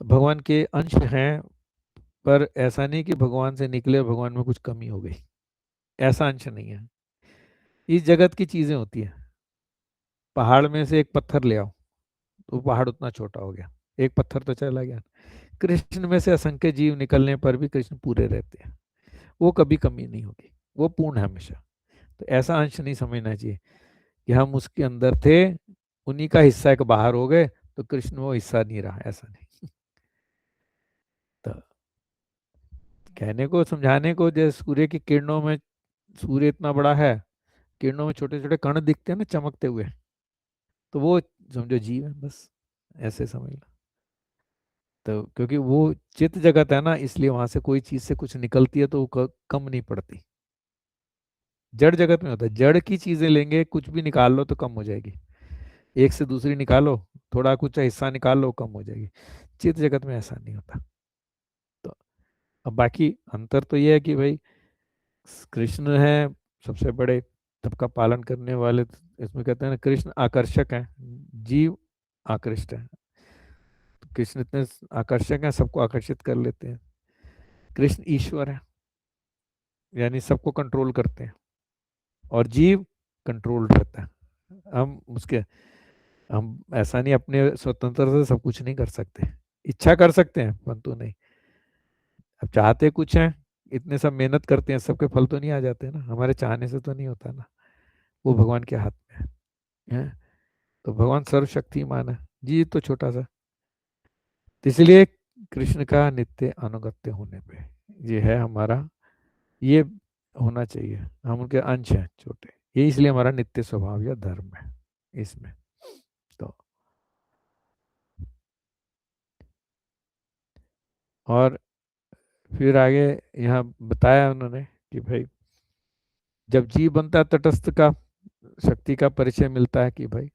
Speaker 1: भगवान के अंश हैं, पर ऐसा नहीं कि भगवान से निकले और भगवान में कुछ कमी हो गई, ऐसा अंश नहीं है। इस जगत की चीजें होती है, पहाड़ में से एक पत्थर ले आओ तो पहाड़ उतना छोटा हो गया, एक पत्थर तो चला गया। कृष्ण में से असंख्य जीव निकलने पर भी कृष्ण पूरे रहते हैं, वो कभी कमी नहीं होगी, वो पूर्ण है हमेशा। तो ऐसा अंश नहीं समझना चाहिए कि हम उसके अंदर थे, उन्हीं का हिस्सा एक बाहर हो गए तो कृष्ण वो हिस्सा नहीं रहा, ऐसा नहीं। तो कहने को, समझाने को, जैसे सूर्य की किरणों में, सूर्य इतना बड़ा है, किरणों में छोटे छोटे कण दिखते हैं ना चमकते हुए, तो वो समझो जीव है, बस ऐसे समझ लो। तो क्योंकि वो चित्त जगत है ना, इसलिए वहां से कोई चीज से कुछ निकलती है तो वो कम नहीं पड़ती। जड़ जगत में होता है, जड़ की चीजें लेंगे, कुछ भी निकाल लो तो कम हो जाएगी, एक से दूसरी निकालो, थोड़ा कुछ हिस्सा निकाल लो, कम हो जाएगी। चित्त जगत में ऐसा नहीं होता। तो अब बाकी अंतर तो ये है कि भाई कृष्ण है सबसे बड़े, सबका पालन करने वाले, इसमें कहते हैं ना कृष्ण आकर्षक हैं, जीव आकृष्ट है। तो कृष्ण इतने आकर्षक हैं, सबको आकर्षित कर लेते हैं। कृष्ण ईश्वर है, यानी सबको कंट्रोल करते हैं, और जीव कंट्रोल रहता है। हम ऐसा नहीं अपने स्वतंत्रता से सब कुछ नहीं कर सकते, इच्छा कर सकते हैं परंतु नहीं। अब चाहते कुछ हैं, इतने सब मेहनत करते हैं, सबके फल तो नहीं आ जाते ना, हमारे चाहने से तो नहीं होता ना, वो भगवान के हाथ में है। तो भगवान सर्वशक्तिमान है, जी तो छोटा सा। तो इसलिए कृष्ण का नित्य अनुगत्य होने पे ये है हमारा, ये होना चाहिए, हम उनके अंश हैं छोटे, ये इसलिए हमारा नित्य स्वभाव या धर्म है इसमें। तो और फिर आगे यहाँ बताया उन्होंने कि भाई जब जीव बनता है तटस्थ का शक्ति का परिचय मिलता है कि भाई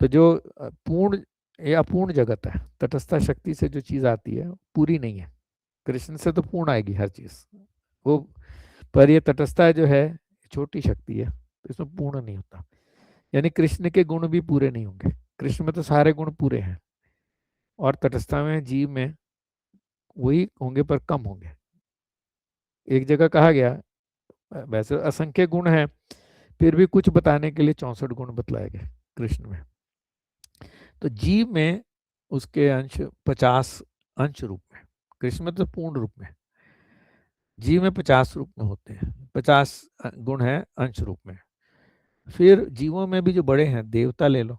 Speaker 1: तो जो पूर्ण या अपूर्ण जगत है, तटस्थ शक्ति से जो चीज आती है पूरी नहीं है, कृष्ण से तो पूर्ण आएगी हर चीज वो, पर ये तटस्थता जो है छोटी शक्ति है, तो इसमें पूर्ण नहीं होता। यानी कृष्ण के गुण भी पूरे नहीं होंगे, कृष्ण में तो सारे गुण पूरे हैं, और तटस्थता में जीव में वही होंगे पर कम होंगे। एक जगह कहा गया, वैसे असंख्य गुण हैं, फिर भी कुछ बताने के लिए 64 गुण बतलाए गए कृष्ण में। तो जीव में उसके अंश 50 अंश रूप में, कृष्ण में तो पूर्ण रूप में, जीव में 50 रूप में होते हैं, 50 गुण हैं अंश रूप में। फिर जीवों में भी जो बड़े हैं, देवता ले लो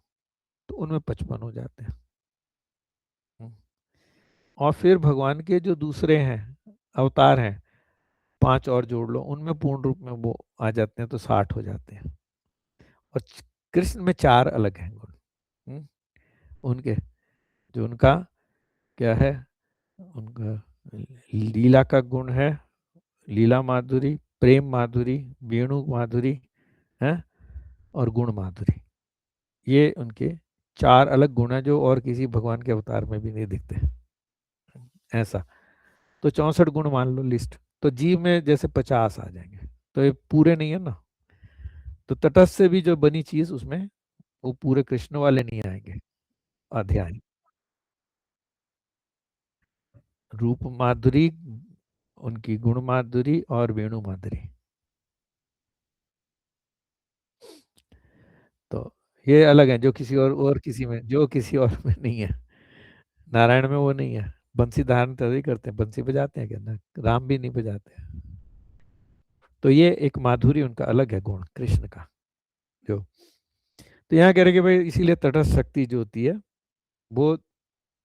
Speaker 1: तो उनमें 55 हो जाते हैं। और फिर भगवान के जो दूसरे हैं अवतार हैं, 5 और जोड़ लो, उनमें पूर्ण रूप में वो आ जाते हैं, तो 60 हो जाते हैं। और कृष्ण में 4 अलग हैं गुण उनके, जो उनका क्या है, उनका लीला का गुण है, लीला माधुरी, प्रेम माधुरी, वेणु माधुरी है, और गुण माधुरी। ये उनके 4 अलग गुण हैं, जो और किसी भगवान के अवतार में भी नहीं दिखते ऐसा। तो 64 गुण मान लो लिस्ट, तो जीव में जैसे 50 आ जाएंगे, तो ये पूरे नहीं है ना। तो तटस्थ से भी जो बनी चीज उसमें वो पूरे कृष्ण वाले नहीं आएंगे अध्याय। रूप माधुरी, उनकी गुण माधुरी और वेणु माधुरी। तो ये अलग है, जो किसी और किसी में, जो किसी और में नहीं है। नारायण में वो नहीं है, बंसी धारण तभी करते हैं, बंसी बजाते हैं क्या ना, राम भी नहीं बजाते हैं। तो ये एक माधुरी उनका अलग है गुण कृष्ण का जो। तो यहाँ कह रहे कि भाई इसीलिए तटस्थ शक्ति जो होती है वो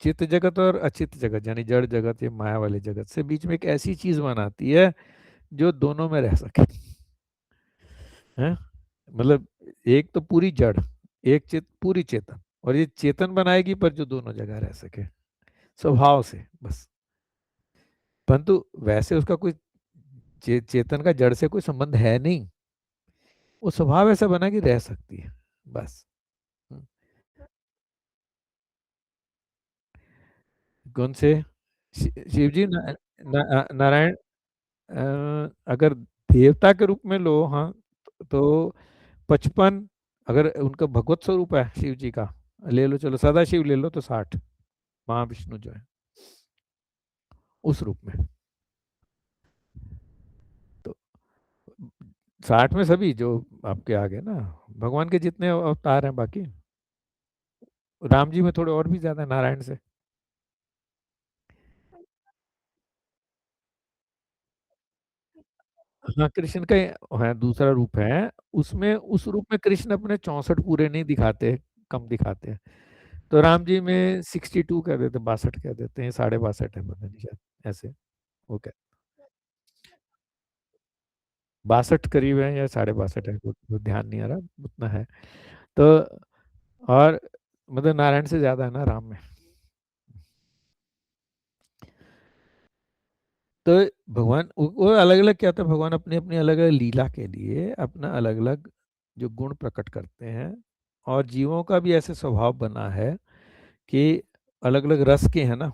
Speaker 1: चित्त जगत और अचित्त जगत यानी जड़ जगत या माया वाले जगत से बीच में एक ऐसी चीज बनाती है जो दोनों में रह सके है। मतलब एक तो पूरी जड़, एक चित्त पूरी चेतन, और ये चेतन बनाएगी पर जो दोनों जगह रह सके स्वभाव से बस। परंतु वैसे उसका कोई चेतन का जड़ से कोई संबंध है नहीं, वो स्वभाव ऐसा बना कि रह सकती है बस। कौन से शिव जी नारायण अगर देवता के रूप में लो, हाँ, तो 55, अगर उनका भगवत स्वरूप है शिव जी का ले लो, चलो सदा शिव ले लो तो 60 महाविष्णु जो है उस रूप में। तो 60 में सभी जो आपके आ गए ना भगवान के जितने अवतार हैं, बाकी राम जी में थोड़े और भी ज्यादा नारायण से। हाँ, कृष्ण का है दूसरा रूप है, उसमें उस रूप में कृष्ण अपने 64 पूरे नहीं दिखाते, कम दिखाते हैं। तो राम जी में 62 कह देते, 62 कह देते हैं, 62.5 है पता नहीं शायद ऐसे। वो क्या 62 करीब है या 62.5 है, वो ध्यान नहीं आ रहा, उतना है। तो और मतलब नारायण से ज्यादा है ना राम में। तो भगवान वो अलग अलग क्या होता है, भगवान अपनी अपनी अलग अलग लीला के लिए अपना अलग अलग जो गुण प्रकट करते हैं। और जीवों का भी ऐसे स्वभाव बना है कि अलग अलग रस के हैं ना,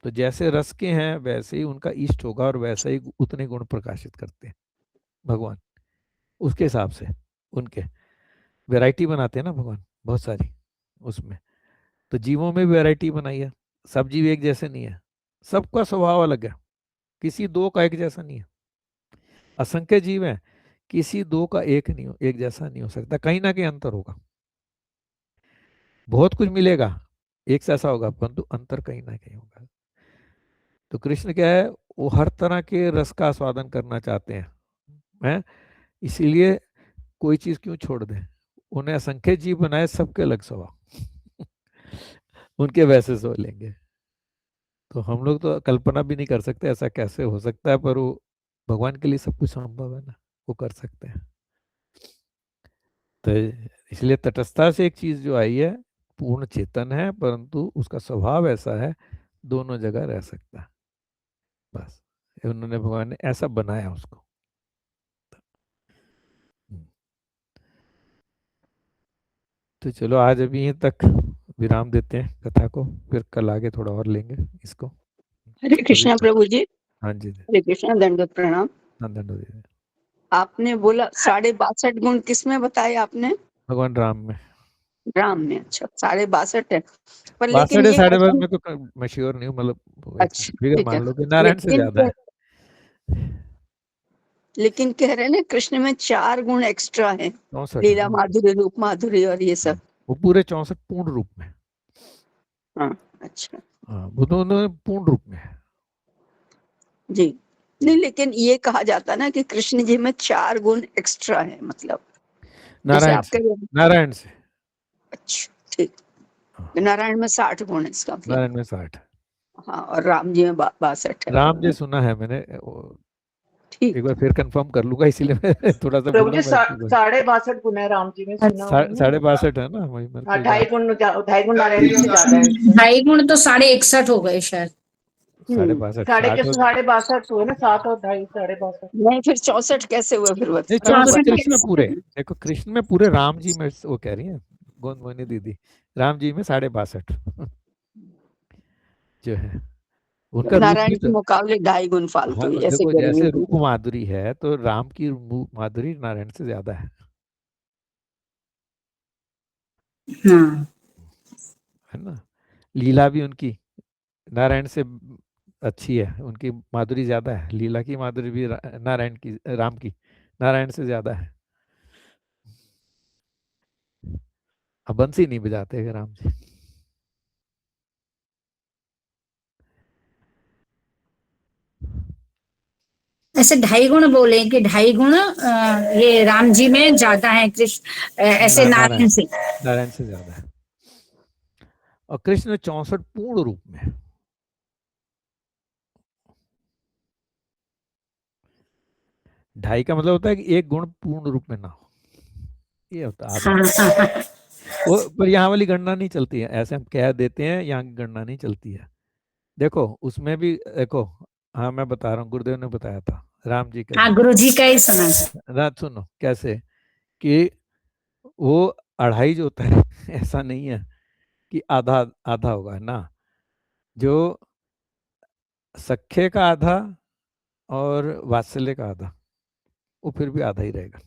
Speaker 1: तो जैसे रस के हैं वैसे ही उनका इष्ट होगा और वैसे ही उतने गुण प्रकाशित करते हैं भगवान, उसके हिसाब से उनके वैरायटी बनाते हैं ना भगवान बहुत सारी उसमें। तो जीवों में भी वैरायटी बनाई है, सब जीव एक जैसे नहीं है, सबका स्वभाव अलग है, किसी दो का एक जैसा नहीं है। असंख्य जीव है, किसी दो का एक नहीं हो, एक जैसा नहीं हो सकता, कहीं ना कहीं अंतर होगा। बहुत कुछ मिलेगा एक जैसा होगा, परंतु अंतर कहीं ना कहीं होगा। तो कृष्ण क्या है, वो हर तरह के रस का आस्वादन करना चाहते हैं, इसीलिए कोई चीज क्यों छोड़ दें। उन्हें असंख्य जीव बनाए, सबके अलग स्वभाव उनके वैसे सो लेंगे। तो हम लोग तो कल्पना भी नहीं कर सकते ऐसा कैसे हो सकता है, पर वो भगवान के लिए सब कुछ संभव है ना, वो कर सकते हैं। तो इसलिए तटस्थता से एक चीज जो आई है, पूर्ण चेतन है परंतु उसका स्वभाव ऐसा है दोनों जगह रह सकता है बस। उन्होंने भगवान ने ऐसा बनाया उसको। तो चलो आज अभी यहीं तक विराम देते हैं कथा को, फिर कल आगे थोड़ा और लेंगे इसको।
Speaker 6: हरे कृष्णा प्रभु जी।
Speaker 1: हाँ जी
Speaker 9: हरे कृष्ण, दंडवत प्रणाम।
Speaker 1: दंडवत दीदी।
Speaker 9: आपने बोला 62 गुण किस में बताए आपने?
Speaker 1: भगवान राम में।
Speaker 9: राम में। अच्छा 62 है, पर
Speaker 1: 62
Speaker 9: लेकिन
Speaker 1: है
Speaker 9: ये
Speaker 1: 62
Speaker 9: कथन,
Speaker 1: मैं तो मैं श्योर नहीं हूँ, मतलब
Speaker 9: अच्छा
Speaker 1: फिगर
Speaker 9: ठीक है,
Speaker 1: मान लो कि नारायण से ज्यादा है।
Speaker 9: लेकिन कह रहे हैं ना कृष्ण में 4 गुण एक्स्ट्रा है,
Speaker 1: 64
Speaker 9: लीला माधुरी, रूप माधुरी और ये सब।
Speaker 1: वो पूरे 64 पूर्ण रूप में।
Speaker 9: हाँ अच्छा
Speaker 1: हाँ वो दोनों पूर्ण रूप में है
Speaker 9: जी। नहीं, लेकिन ये कहा जाता ना कि कृष्ण जी में 4 गुण एक्स्ट्रा है, मतलब जैसे
Speaker 1: नारायण
Speaker 9: आप
Speaker 1: से।
Speaker 9: कह रहे हैं।
Speaker 1: नारायण से।
Speaker 9: अच्छा ठीक,
Speaker 1: हाँ,
Speaker 9: नारायण में 60 गुण है इसका मतलब।
Speaker 1: नारायण में 60।
Speaker 9: हाँ, और राम जी में 62 है।
Speaker 1: राम जी सुना है मैंने,
Speaker 9: ठीक,
Speaker 1: एक बार फिर कंफर्म कर लूंगा, इसीलिए मैं थोड़ा सा
Speaker 10: प्रभु
Speaker 1: बोला।
Speaker 10: जी
Speaker 1: मैं
Speaker 10: 62 गुण है राम जी में, सुना आपने?
Speaker 1: 62 है ना, वही मेरे
Speaker 10: हाँ,
Speaker 1: को
Speaker 10: 2.5 गुण नारायण जी से ज्यादा है।
Speaker 8: 2.5 गुण तो 61 हो गए शायद।
Speaker 1: 62
Speaker 10: साढ़े
Speaker 1: 60
Speaker 10: के 62 हुए ना, 7 और 2.5 62।
Speaker 9: नहीं फिर 64 कैसे हुए फिर
Speaker 1: नहीं,
Speaker 9: बता?
Speaker 1: 64
Speaker 8: 64
Speaker 1: कृष्ण में पूरे, देखो कृष्ण में पूरे, राम जी में वो कह रही है गोंद मोहिनी दीदी, राम जी में 62 जो है उनका रूप
Speaker 9: नारायण
Speaker 1: भी
Speaker 9: के
Speaker 1: तो।
Speaker 9: मुकाबले 2.5 गुण
Speaker 1: हाँ
Speaker 9: फालतू है, जैसे
Speaker 1: देखो,
Speaker 9: गर्मी
Speaker 1: जैसे
Speaker 9: की।
Speaker 1: रूप माधुरी है तो राम की माधुरी नारायण से ज्यादा है
Speaker 8: हाँ
Speaker 1: है ना। लीला भी उनकी नारायण से अच्छी है, उनकी माधुरी ज्यादा है, लीला की माधुरी भी नारायण की, राम की नारायण से ज्यादा है। अब बंसी नहीं बजाते हैं राम जी।
Speaker 8: ऐसे 2.5 गुण बोले कि 2.5 गुण ये राम जी में ज्यादा है, कृष्ण ऐसे
Speaker 1: नारायण
Speaker 8: नारायण से।
Speaker 1: नारायण से ज्यादा है, और कृष्ण 64 पूर्ण रूप में है। ढाई का मतलब होता है कि एक गुण पूर्ण रूप में ना हो, ये होता है आधा।
Speaker 8: हाँ
Speaker 1: वो पर यहाँ वाली गणना नहीं चलती है, ऐसे हम कह देते हैं, यहाँ की गणना नहीं चलती है। देखो उसमें भी देखो, हाँ मैं बता रहा हूँ, गुरुदेव ने बताया था राम जी
Speaker 8: हाँ,
Speaker 1: कैसे।
Speaker 8: गुरु जी का ही सुना था।
Speaker 1: रात सुनो कैसे कि वो 2.5 जो होता है ऐसा नहीं है कि आधा आधा होगा ना, जो सख्य का आधा और वात्सल्य का आधा, वो फिर भी आधा ही रहेगा।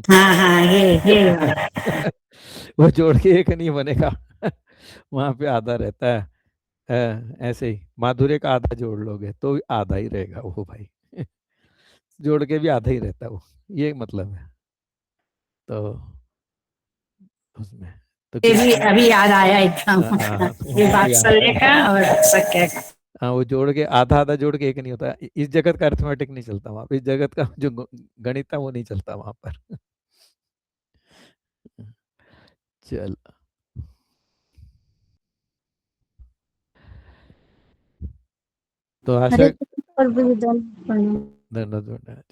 Speaker 8: हाँ हाँ, ये वाला।
Speaker 1: वो जोड़ के एक नहीं बनेगा वहां पे आधा रहता है। ऐसे ही माधुर्य का आधा जोड़ लोगे तो भी आधा ही रहेगा वो भाई जोड़ के भी आधा ही रहता है वो, ये मतलब है। तो उसमें तो
Speaker 8: ये भी
Speaker 1: कृष्ण,
Speaker 8: अभी याद आया एकदम। ये
Speaker 1: वो भी आता
Speaker 8: वात्सल्य
Speaker 1: है।
Speaker 8: का और सख्य का।
Speaker 1: हाँ वो जोड़ के आधा आधा जोड़ के एक नहीं होता, इस जगत का अर्थमेटिक नहीं चलता वहां पे, इस जगत का जो गणित है वो नहीं चलता वहां पर चल तो आशा
Speaker 8: हरे कृष्ण प्रभु जी, दंड प्रणाम।
Speaker 1: धन्यवाद।